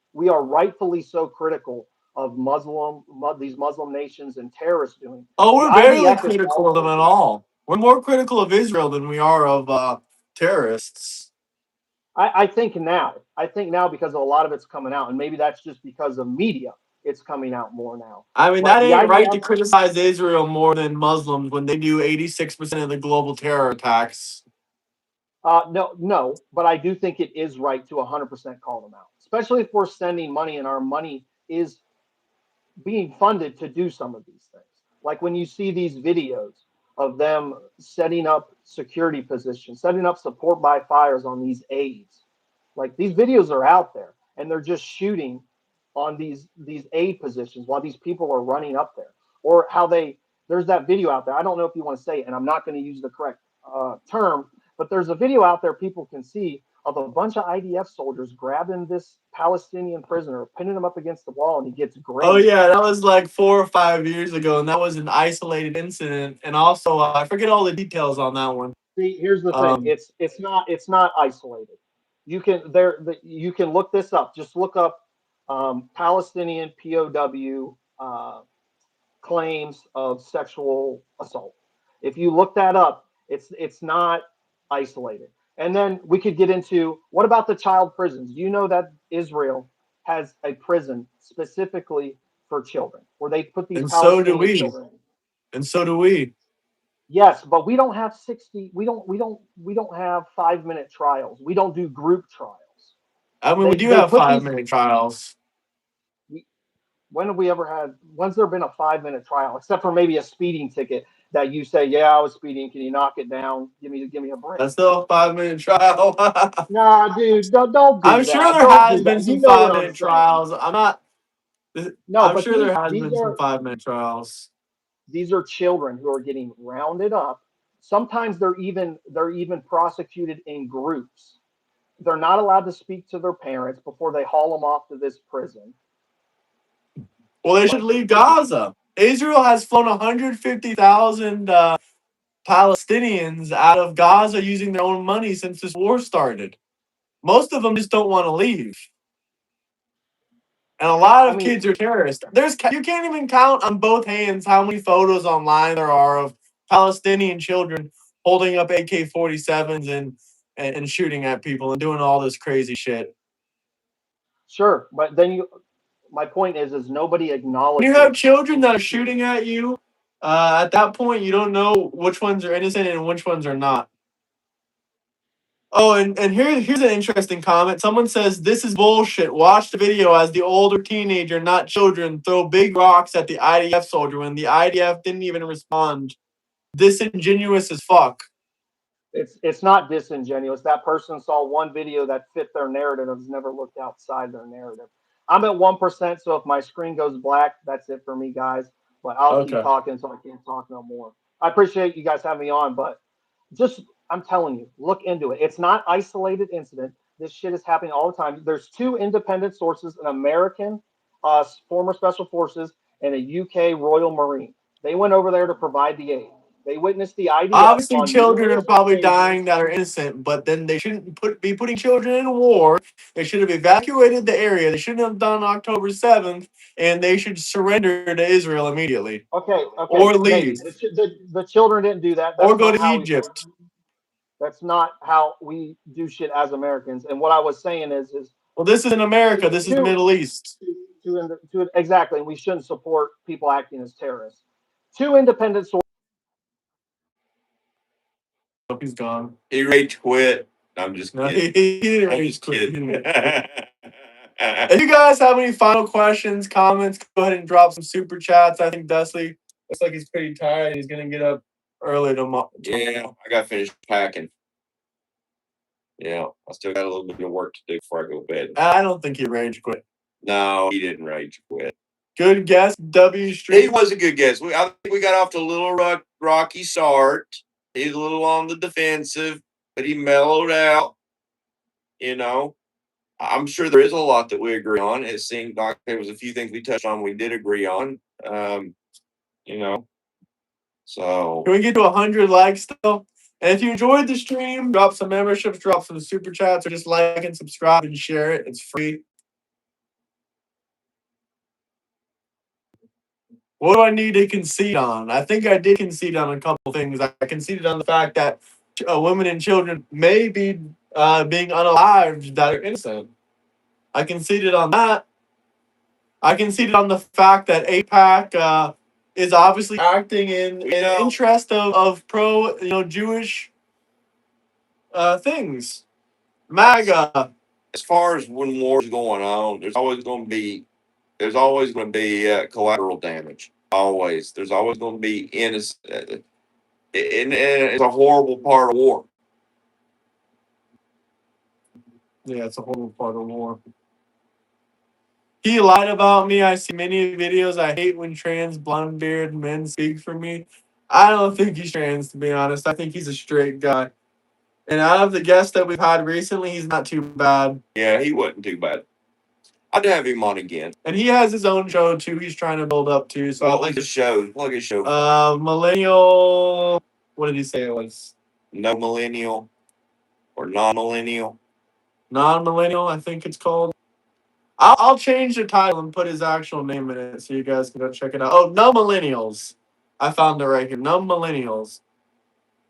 so critical of these Muslim nations and terrorists doing. Oh, The we're barely IDF is critical of them also at doing. all. We're more critical of Israel than we are of terrorists. I think now because a lot of it's coming out, and maybe that's just because of media. It's coming out more now. I mean, But that the ain't right IDF, to criticize Israel more than Muslims when they do 86% of the global terror attacks. no, no, but I do think it is right to 100% call them out, especially if we're sending money and our money is being funded to do some of these things. Like when you see these videos of them setting up security positions, setting up support by fires on these aids, like these videos are out there, and they're just shooting on these aid positions while these people are running up there. Or how there's that video out there. I don't know if you want to say it, and I'm not going to use the correct term, but there's a video out there people can see of a bunch of IDF soldiers grabbing this Palestinian prisoner, pinning him up against the wall, and he gets Oh grazed. yeah, that was like 4 or 5 years ago, and that was an isolated incident. And also, I forget all the details on that one. See, here's the thing. Um, It's not isolated. You can look this up. Just look up Palestinian POW claims of sexual assault. If you look that up, it's not isolated. And then we could get into what about the child prisons? You know that Israel has a prison specifically for children where they put these and so do Palestinian we. children in. And so do we. Yes, but we don't have 60. We don't have 5 minute trials. We don't do group trials. I mean, we They do they have put 5 minute trials. When have we ever had? When's there been a 5 minute trial? Except for maybe a speeding ticket that you say, yeah, I was speeding. Can you knock it down? Give me a break. That's still a 5 minute trial. Nah, dude, don't do I'm sure that. there Don't has do been that. some You know what five I'm minute saying? trials. I'm not. No, I'm but sure there has been some are 5 minute trials. these are children who are getting rounded up. Sometimes they're even prosecuted in groups. They're not allowed to speak to their parents before they haul them off to this prison. Well, they should Like leave Gaza. Israel has flown 150,000 Palestinians out of Gaza using their own money since this war started. Most of them just don't want to leave. And a lot I of mean, kids are terrorists. You can't even count on both hands how many photos online there are of Palestinian children holding up AK-47s and shooting at people and doing all this crazy shit. sure, but then my point is nobody When you have acknowledges. children that are shooting at you, at that point you don't know which ones are innocent and which ones are not. Oh, and here's an interesting comment. Someone says, "This is bullshit. Watch the video as the older teenager, not children, throw big rocks at the IDF soldier when the IDF didn't even respond. Disingenuous as fuck." It's not disingenuous. That person saw one video that fit their narrative and has never looked outside their narrative. I'm at 1%, so if my screen goes black, that's it for me, guys. But I'll keep Okay. talking until I can't talk no more. I appreciate you guys having me on, but just I'm telling you, look into it. It's not isolated incident. This shit is happening all the time. There's two independent sources: an American former special forces and a UK Royal Marine. They went over there to provide the aid. They witnessed the IDF Obviously, on children are numerous probably occasions. dying that are innocent, but then they shouldn't be putting children in war. They should have evacuated the area. They shouldn't have done October 7th, and they should surrender to Israel immediately Okay, or leave maybe the children didn't do that. or That's go not to how we. Egypt. That's not how we do shit as Americans. And what I was saying is Well, this isn't two, America. This is the two, Middle East. exactly. And we shouldn't support people acting as terrorists. Two independent sources. Oh, he's gone. He rage quit. I'm just No, kidding. he didn't I'm rage just quit. He kidding. didn't rage quit. If you guys have any final questions, comments, go ahead and drop some super chats. I think Dusty looks like he's pretty tired. He's gonna get up early tomorrow. Yeah, I got finished packing. Yeah, I still got a little bit of work to do before I go to bed. I don't think he rage quit. No, he didn't rage quit. Good guess, W Street. He was a good guess. I think we got off to a little rocky start. He's a little on the defensive, but he mellowed out. You know, I'm sure there is a lot that we agree on. It seemed like there was a few things we touched on we did agree on. You know, so Can we get to 100 likes still? And if you enjoyed the stream, drop some memberships, drop some super chats, or just like and subscribe and share it. It's free. What do I need to concede on? I think I did concede on a couple things. I conceded on the fact that women and children may be being unalived that are innocent. I conceded on that. I conceded on the fact that AIPAC is obviously acting in interest of pro Jewish things. MAGA. as far as when war's going on, there's always going to be collateral damage. Always. There's always going to be innocent. And it's a horrible part of war. Yeah, it's a horrible part of war. He lied about me. I see many videos. I hate when trans blonde beard men speak for me. I don't think he's trans, to be honest. I think he's a straight guy. And out of the guests that we've had recently, he's not too bad. Yeah, he wasn't too bad. I'd have him on again. And he has his own show too. He's trying to build up too. So look at the show. Look at the show. Millennial. What did he say it was? No millennial or non-millennial. Non-millennial, I think it's called. I'll change the title and put his actual name in it so you guys can go check it out. Oh, No Millennials. I found it right here. Numb Millennials.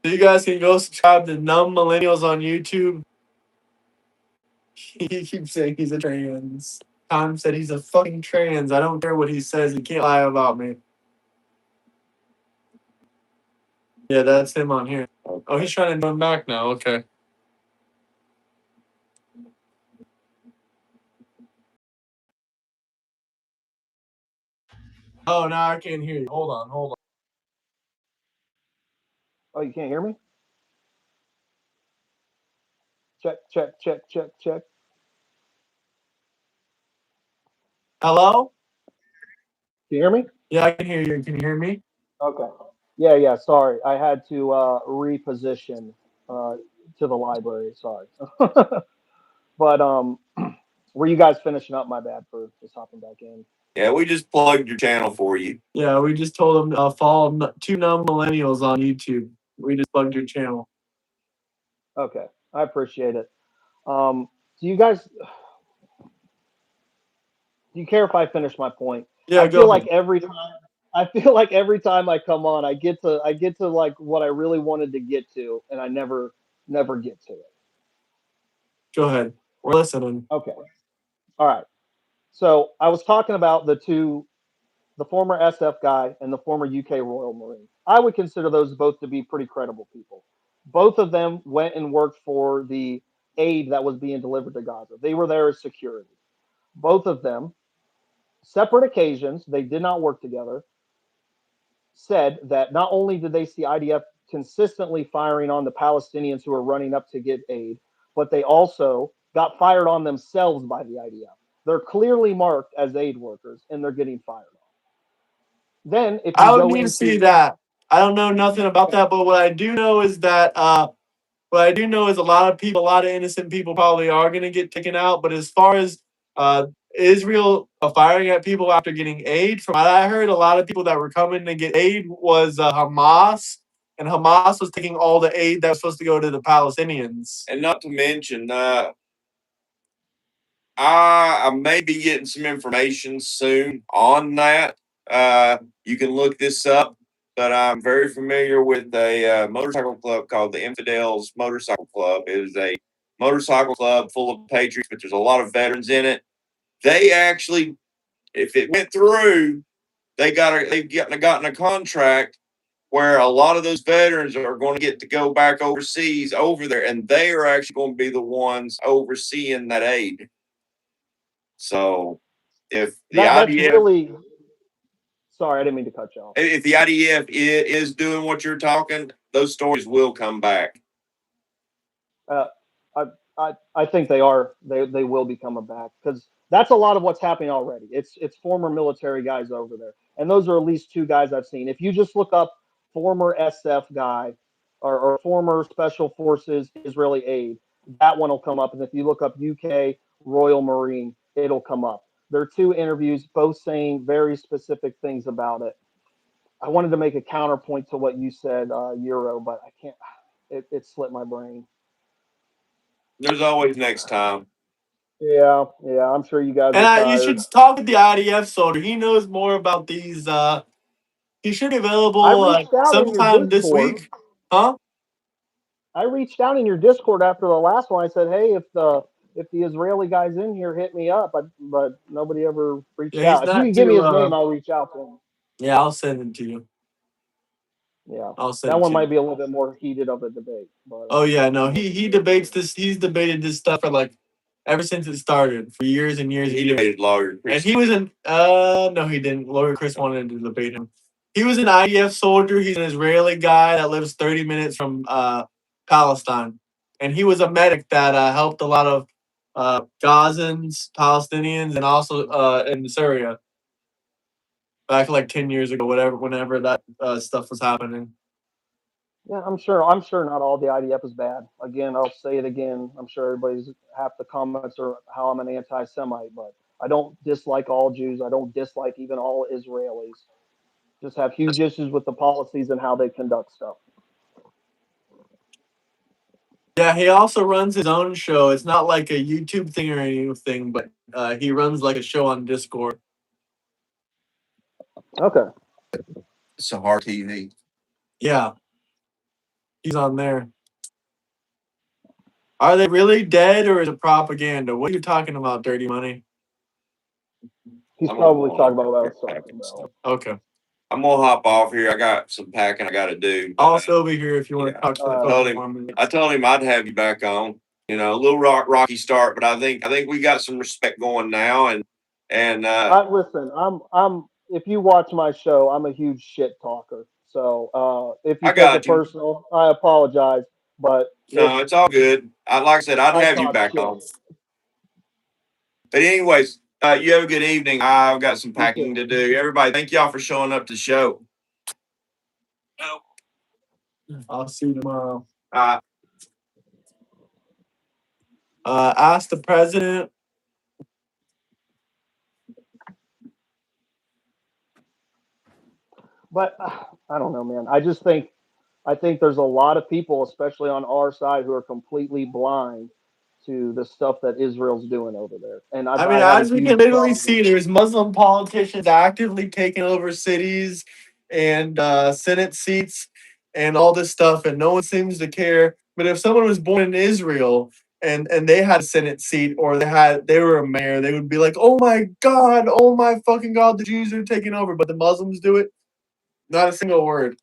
So you guys can go subscribe to Numb Millennials on YouTube. He keeps saying he's a trans. Tom said he's a fucking trans. I don't care what he says. He can't lie about me. Yeah, that's him on here. Oh, he's trying to join back now. Okay. Oh, now I can't hear you. Hold on. Oh, you can't hear me? Check. Hello? Can you hear me? Yeah, I can hear you. Can you hear me? Okay. Yeah. Sorry, I had to reposition to the library. Sorry. But were you guys finishing up? My bad for just hopping back in. Yeah, we just plugged your channel for you. Yeah, we just told them follow 2 Numb Millennials on YouTube. We just plugged your channel. Okay, I appreciate it. Do you guys? Do you care if I finish my point? Yeah, I feel like every time I come on, I get to like what I really wanted to get to, and I never get to it. Go ahead. We're listening. Okay. All right. So I was talking about the former SF guy and the former UK Royal Marine. I would consider those both to be pretty credible people. Both of them went and worked for the aid that was being delivered to Gaza. They were there as security. Both of them, separate occasions, they did not work together, said that not only did they see IDF consistently firing on the Palestinians who were running up to get aid, but they also got fired on themselves by the IDF. They're clearly marked as aid workers, and they're getting fired on. Then, if I you would go need to into see that. I don't know nothing about that, but what I do know is that a lot of people, a lot of innocent people probably are going to get taken out. But as far as Israel firing at people after getting aid, from what I heard, a lot of people that were coming to get aid was Hamas, and Hamas was taking all the aid that was supposed to go to the Palestinians. And not to mention, I may be getting some information soon on that. You can look this up, but I'm very familiar with a motorcycle club called the Infidels Motorcycle Club. It is a motorcycle club full of patriots, but there's a lot of veterans in it. They actually, if it went through, they've gotten a contract where a lot of those veterans are going to get to go back overseas over there, and they are actually going to be the ones overseeing that aid. So if the IDF, really, sorry, I didn't mean to cut you off. If the IDF is doing what you're talking, those stories will come back. I think they are. They will be coming back because that's a lot of what's happening already. It's former military guys over there, and those are at least 2 guys I've seen. If you just look up former SF guy or former Special Forces Israeli aid, that one will come up. And if you look up UK Royal Marine, it'll come up. There are 2 interviews, both saying very specific things about it. I wanted to make a counterpoint to what you said, Euro, but I can't. It slipped my brain. There's always next time. Yeah, I'm sure you guys are tired. You should talk with the IDF soldier. He knows more about these. He should be available sometime this week. Huh? I reached out in your Discord after the last one. I said, "Hey, if the Israeli guy's in here, hit me up." But nobody ever reached out. If you can give me his name, I'll reach out to him. Yeah, I'll send it to you. Yeah, I'll send that one might be a little bit more heated of a debate. But, oh yeah, no, he debates this. He's debated this stuff for like ever since it started for years and years. He debated lawyer Chris. And he was in. No, he didn't. Lawyer Chris wanted to debate him. He was an IDF soldier. He's an Israeli guy that lives 30 minutes from Palestine, and he was a medic that helped a lot of Gazans, Palestinians, and also in Syria back like 10 years ago, whenever that stuff was happening. Yeah, I'm sure not all the IDF is bad. Again, I'll say it again. I'm sure everybody's half the comments are how I'm an anti-Semite, but I don't dislike all Jews. I don't dislike even all Israelis. Just have huge issues with the policies and how they conduct stuff. Yeah, he also runs his own show. It's not like a YouTube thing or anything, but he runs like a show on Discord. Okay. Sahar TV. Yeah, he's on there. Are they really dead or is it propaganda? What are you talking about, Dirty Money? He's probably talking about what I was talking about. Okay. I'm gonna hop off here. I got some packing I got to do. I'll still be here if you want to talk to I told him I'd have you back on. You know, a little rocky start, but I think we got some respect going now. And listen, I'm if you watch my show, I'm a huge shit talker. So if you take it personal, I apologize. But no, it's all good. Like I said, I'd have you back on. But anyways, you have a good evening. I've got some packing to do. Everybody, thank y'all for showing up to the show. I'll see you tomorrow. Ask the president. But I don't know, man. I think there's a lot of people, especially on our side, who are completely blind to the stuff that Israel's doing over there. And I mean, as we can literally see, there's Muslim politicians actively taking over cities and Senate seats and all this stuff, and no one seems to care. But if someone was born in Israel and they had a Senate seat or they were a mayor, they would be like, "Oh my fucking God, the Jews are taking over." But the Muslims do it. Not a single word.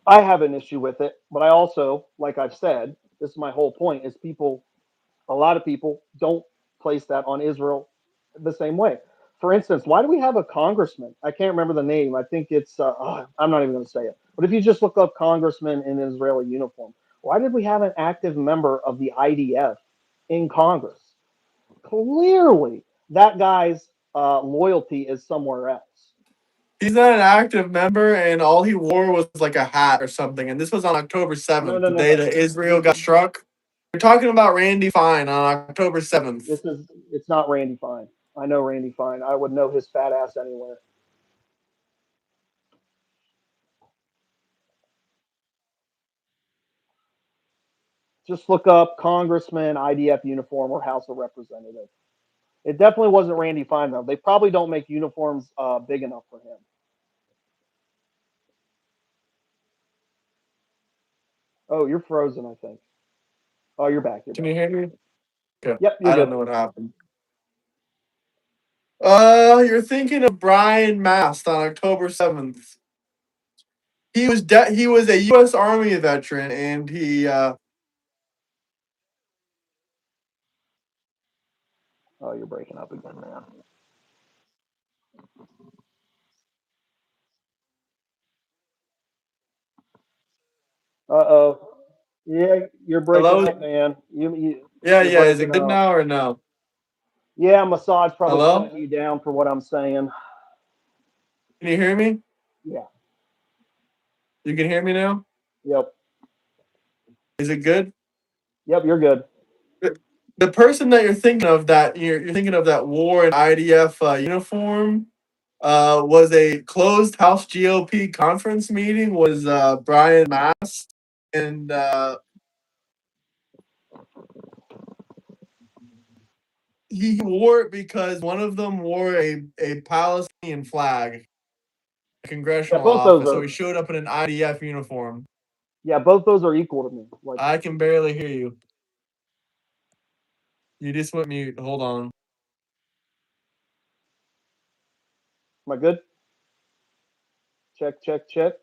I have an issue with it, but I also, like I've said, this is my whole point: is a lot of people don't place that on Israel the same way. For instance, why do we have a congressman? I can't remember the name. I think it's I'm not even going to say it. But if you just look up congressman in Israeli uniform, why did we have an active member of the IDF in Congress? Clearly, that guy's loyalty is somewhere else. He's not an active member, and all he wore was like a hat or something. And this was on October 7th, the day that Israel got struck. We're talking about Randy Fine on October 7th. It's not Randy Fine. I know Randy Fine. I would know his fat ass anywhere. Just look up Congressman, IDF uniform, or House of Representative. It definitely wasn't Randy Fine, though. They probably don't make uniforms big enough for him. Oh, you're frozen, I think. Oh, you're back. Can you hear me? Okay. Yep, I don't know what happened. You're thinking of Brian Mast on October 7th. He was a U.S. Army veteran, and he. Oh, you're breaking up again, man. Uh-oh. Yeah, you're breaking up, man. Yeah. Is it good now or no? Yeah, massage probably shutting you down for what I'm saying. Can you hear me? Yeah. You can hear me now? Yep. Is it good? Yep, you're good. The person that you're thinking of that wore an IDF uniform was a closed house GOP conference meeting was Brian Mast, and he wore it because one of them wore a Palestinian flag, a congressional office, so he showed up in an IDF uniform. Yeah, both those are equal to me. Like, I can barely hear you. You just went mute. Hold on. Am I good? Check, check, check.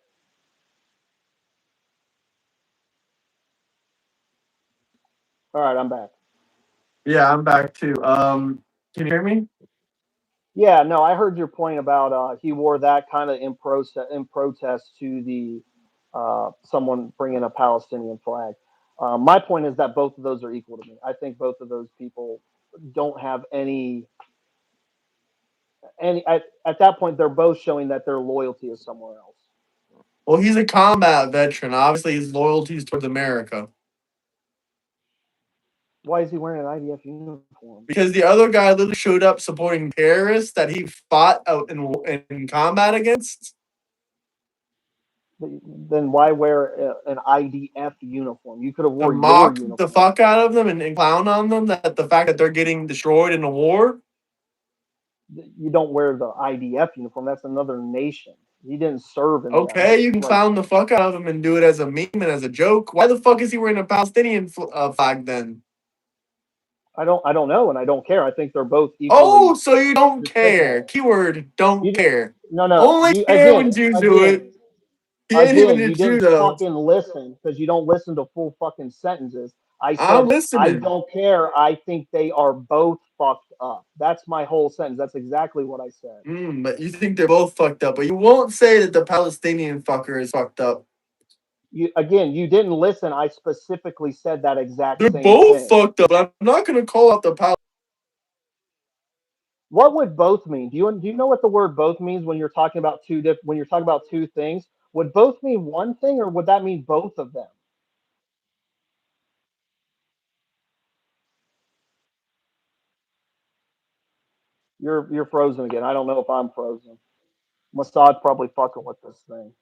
All right, I'm back. Yeah, I'm back too. Can you hear me? Yeah, no, I heard your point about he wore that kind of in protest to the someone bringing a Palestinian flag. My point is that both of those are equal to me. I think both of those people don't have any at that point they're both showing that their loyalty is somewhere else. Well, he's a combat veteran. Obviously, his loyalty is towards America. Why is he wearing an IDF uniform? Because the other guy literally showed up supporting terrorists that he fought out in combat against. Then why wear an IDF uniform? You could have To wore your mock the uniform. fuck out of them and clown on them that the fact that they're getting destroyed in a war. You don't wear the IDF uniform. That's another nation. He didn't serve in the Okay, you can like. clown the fuck out of him and do it as a meme and as a joke. Why the fuck is he wearing a Palestinian flag then? I don't know, and I don't care. I think they're both Oh, equally so you don't care. despicable. Keyword, don't You care. no. Only You care when Jews do it. He ain't even a you Jew didn't though. fucking listen because you don't listen to full fucking sentences. I I'm said I listening. don't care. I think they are both fucked up. That's my whole sentence. That's exactly what I said. But you think they're both fucked up, but you won't say that the Palestinian fucker is fucked up. You didn't listen. I specifically said that exact They're same both thing. fucked up. I'm not gonna call out the What would both mean? Do you know what the word both means when you're talking about when you're talking about two things? Would both mean one thing, or would that mean both of them? You're frozen again. I don't know if I'm frozen. Mossad probably fucking with this thing.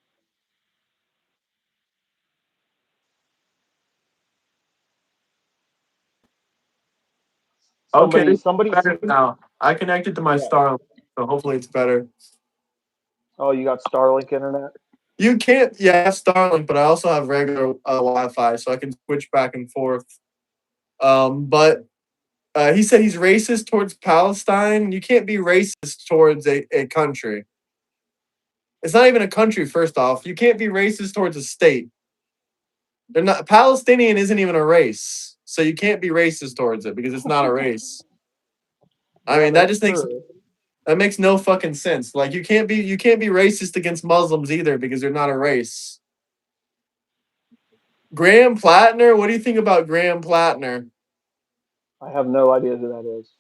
Okay, this is Somebody. better now. I connected to my Yeah. Starlink, so hopefully it's better. Oh, you got Starlink internet. You can't, yeah, Starlink, but I also have regular Wi-Fi, so I can switch back and forth. But he said he's racist towards Palestine. You can't be racist towards a country. It's not even a country. First off, you can't be racist towards a state. They're not Palestinian. Isn't even a race, so you can't be racist towards it because it's not a race. I Yeah, mean, that that's just makes true. that makes no fucking sense. Like you can't be racist against Muslims either because they're not a race. Graham Plattner, what do you think about Graham Plattner? I have no idea who that is.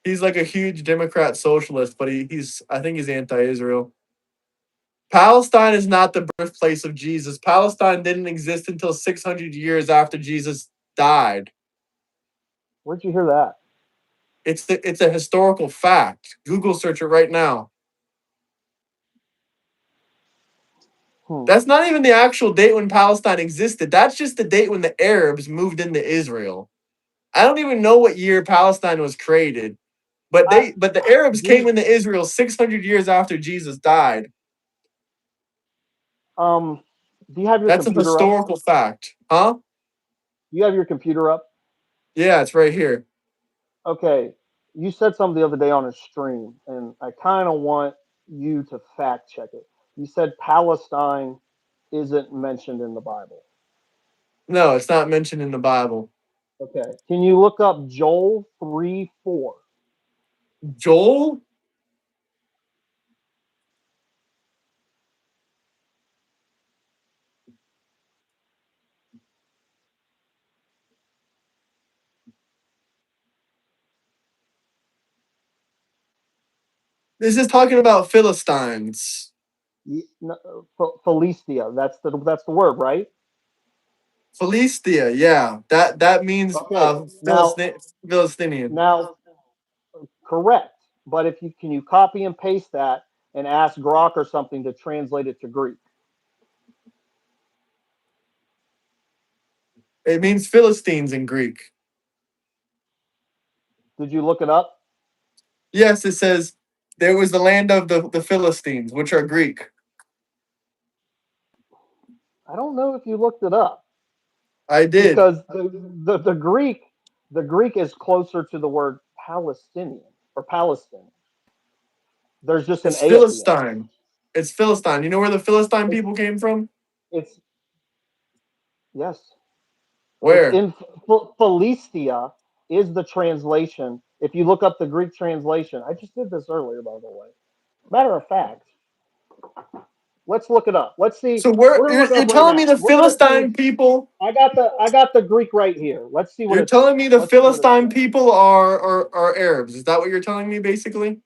He's like a huge Democrat socialist, but he's I think he's anti-Israel. Palestine is not the birthplace of Jesus. Palestine didn't exist until 600 years after Jesus died. Where'd you hear that? It's a historical fact. Google search it right now. Hmm. That's not even the actual date when Palestine existed. That's just the date when the Arabs moved into Israel. I don't even know what year Palestine was created. But I the Arabs do. came into Israel 600 years after Jesus died. Um, do you have your That's a computer up? historical fact. Huh? Do you have your computer up? Yeah, it's right here. Okay. You said something the other day on a stream, and I kind of want you to fact check it. You said Palestine isn't mentioned in the Bible. No, it's not mentioned in the Bible. Okay. Can you look up Joel 3:4? Joel? This is talking about Philistines. Philistia. That's the word, right? Philistia, yeah. That means Okay. Philistinian. Now, correct. But if you can you copy and paste that and ask Grok or something to translate it to Greek? It means Philistines in Greek. Did you look it up? Yes, it says there was the land of the Philistines, which are Greek. I don't know if you looked it up I did. because the Greek is closer to the word Palestinian or Palestine. There's just an It's A at the end. Philistine. It's Philistine. You know where the Philistine It's people came from? it's yes. It's Where? in Philistia. is the translation. If you look up the Greek translation, I just did this earlier, by the way. Matter of fact, let's look it up. Let's see. So We're gonna look it you're up right telling me now. the We're gonna see. Philistine people? I got the Greek right here. Let's see what You're it says. telling me the Let's see what it Philistine says. people are Arabs? Is that what you're telling me, basically?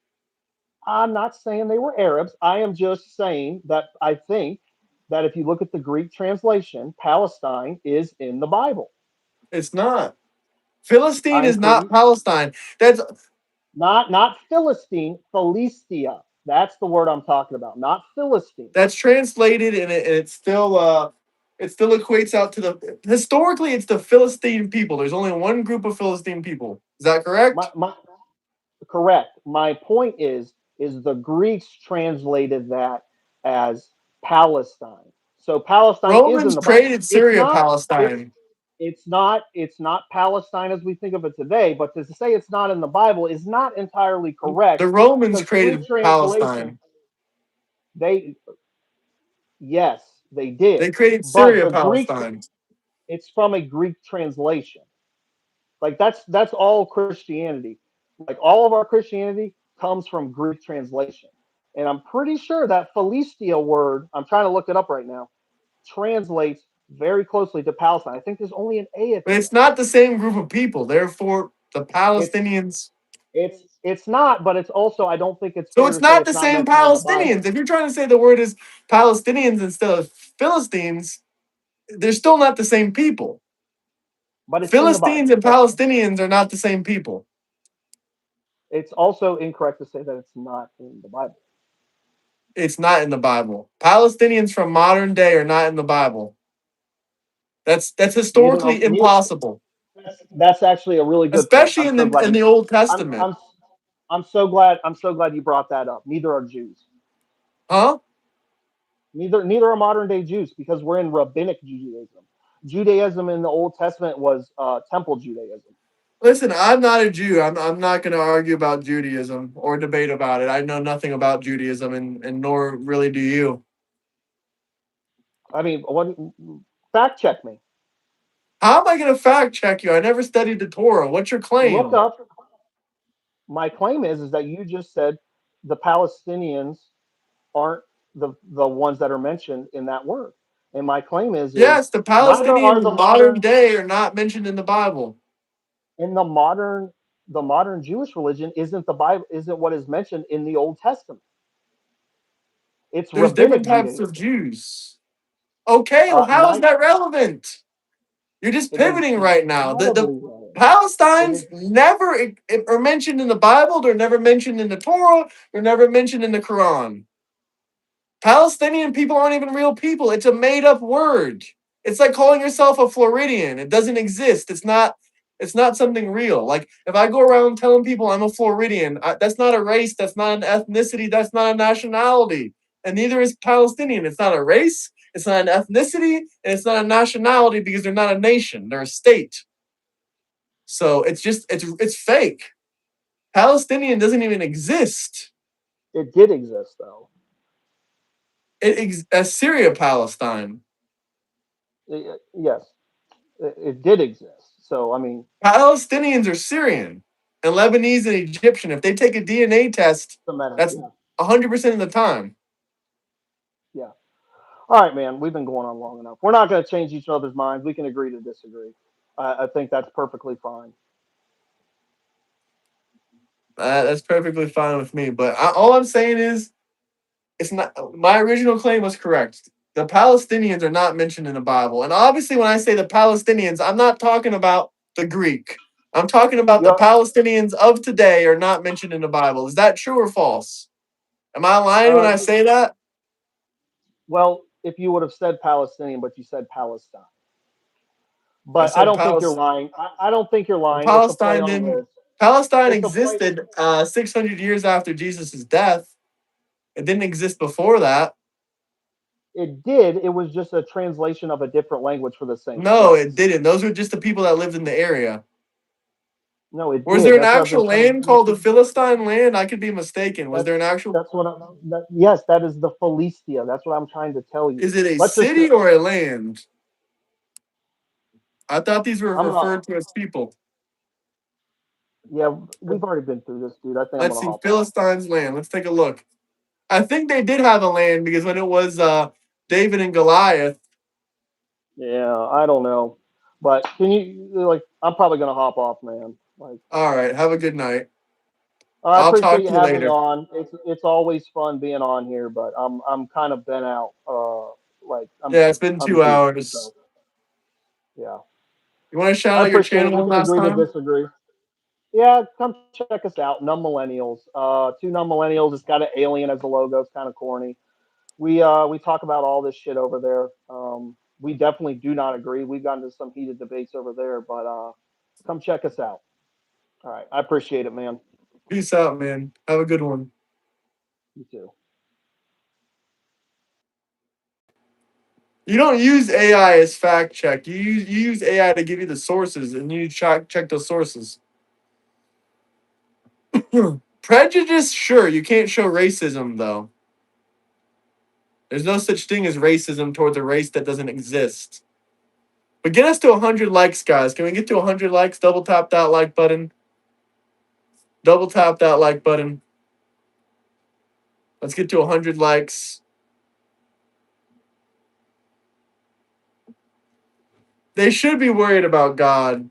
I'm not saying they were Arabs. I am just saying that I think that if you look at the Greek translation, Palestine is in the Bible. It's not. Philistine I'm is not pretty Palestine. That's not Philistine, Philistia. That's the word I'm talking about, not Philistine. that's translated, and it still equates out to the historically it's the Philistine people. There's only one group of Philistine people. Is that correct? My correct. My point is the Greeks translated that as Palestine. So Palestine is in Romans the Bible. created Syria, It's Palestine. it's not Palestine as we think of it today, but to say it's not in the Bible is not entirely correct The Romans because Greek created translation Palestine. they yes, they did. They created But Syria, the Greek Palestine. it's from a Greek translation. Like that's all Christianity. Like all of our Christianity comes from Greek translation. And I'm pretty sure that Philistia word, I'm trying to look it up right now, translates very closely to Palestine. I think there's only an A at But the it's end. not the same group of people. Therefore, the It's Palestinians. it's not, but it's also I don't think it's So fair it's to say not it's the not same mentioned in the Bible. Palestinians. If you're trying to say the word is Palestinians instead of Philistines, they're still not the same people. But it's in the Philistines Bible. and So Palestinians are not the same people. it's also incorrect to say that it's not in the Bible. It's not in the Bible. Palestinians from modern day are not in the Bible. That's Neither historically neither, impossible, that's actually a really good point. especially I'm so glad in you the Old I'm Testament. I'm I'm so glad you brought that up. Neither are Jews. Huh? Neither are modern day Jews because we're in rabbinic Judaism. Judaism in the Old Testament was temple Judaism. Listen, I'm not a Jew. I'm not going to argue about Judaism or debate about it. I know nothing about Judaism, and nor really do you. I mean, what fact check me. How am I going to fact check you? I never studied the Torah. What's your Look claim? up. My claim is that you just said the Palestinians aren't the ones that are mentioned in that word. And my claim is Yes, the neither are Palestinians the in modern modern day are not mentioned in the Bible. in the modern Jewish religion isn't the Bible isn't what is mentioned in the Old Testament. It's There's different rabbinic types of Judaism. Jews. Okay, well, how is Nine, that relevant? You're just it is pivoting right now. The incredibly relevant. It Palestinians is never are mentioned in the Bible. They're never mentioned in the Torah. They're never mentioned in the Quran. Palestinian people aren't even real people. It's a made up word. It's like calling yourself a Floridian. It doesn't exist. It's not something real. Like if I go around telling people I'm a Floridian, that's not a race, that's not an ethnicity, that's not a nationality. And neither is Palestinian. It's not a race, it's not an ethnicity, and it's not a nationality because they're not a nation. They're a state. So it's fake. Palestinian doesn't even exist. it did exist though. Syria, Palestine. Yes, it did exist. So I mean, Palestinians are Syrian and Lebanese and Egyptian. If they take a DNA test, Semitic. that's Yeah, 100% of the time. yeah. All right, man. We've been going on long enough. We're not going to change each other's minds. We can agree to disagree. I think that's perfectly fine. That's perfectly fine with me. But all I'm saying is, it's not. My original claim was correct. The Palestinians are not mentioned in the Bible, and obviously, when I say the Palestinians, I'm not talking about the Greek. I'm talking about the Yeah. Palestinians of today are not mentioned in the Bible. Is that true or false? Am I lying when I Uh, say that? well, if you would have said Palestinian, but you said Palestine. I But I said don't think you're Palestine. lying. I don't think you're lying. It's a play Palestine on didn't. words. Palestine It's a play. existed 600 years after Jesus' death. It didn't exist before that. It did. It was just a translation of a different language for the same No, it place. didn't. Those were just the people that lived in the area. No, it Was did. there an That's what I've been actual trying to land explain called to the you. Philistine land? I could be mistaken. Was there an actual? That's what yes, that is the Philistia. That's what I'm trying to tell you. Is it a Let's just city or a land? I thought these were I'm referred to as people. Yeah, we've already been through this, dude. I think I'm Let's gonna see. hop off. Philistine's land. Let's take a look. I think they did have a land because when it was David and Goliath. Yeah, I don't know, but can you like? I'm probably gonna hop off, man. Like, All right. Have a good night. I I'll appreciate talk you to you having me later. on. It's always fun being on here, but I'm kind of bent out. Like Yeah, it's been I'm 2 hours. so yeah. You want to shout I out your appreciate it. channel We one can last agree to time? disagree. Yeah, come check us out, Numb Millennials. Two Numb Millennials. It's got an alien as a logo. It's kind of corny. We talk about all this shit over there. We definitely do not agree. We've gotten into some heated debates over there, but come check us out. All right, I appreciate it, man. Peace out, man. Have a good one. You too. You don't use AI as fact check. You use AI to give you the sources, and you check those sources. Prejudice, sure. You can't show racism though. There's no such thing as racism towards a race that doesn't exist. But get us to 100 likes, guys. Can we get to 100 likes? Double tap that like button. Double tap that like button. Let's get to 100 likes. They should be worried about God.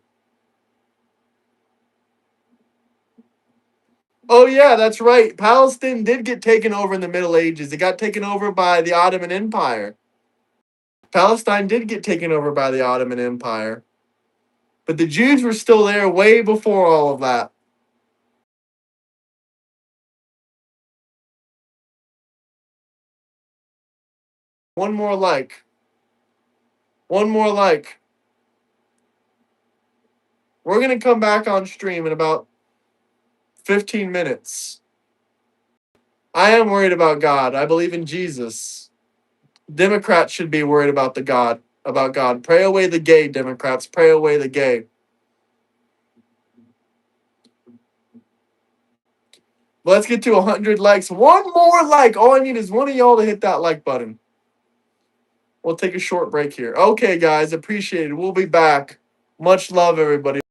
Oh, yeah, that's right. Palestine did get taken over in the Middle Ages. It got taken over by the Ottoman Empire. Palestine did get taken over by the Ottoman Empire. But the Jews were still there way before all of that. One more like. One more like. We're going to come back on stream in about 15 minutes. I am worried about God. I believe in Jesus. Democrats should be worried about about God. Pray away the gay, Democrats. Pray away the gay. Let's get to 100 likes. One more like. All I need is one of y'all to hit that like button. We'll take a short break here. Okay, guys. Appreciate it. We'll be back. Much love, everybody.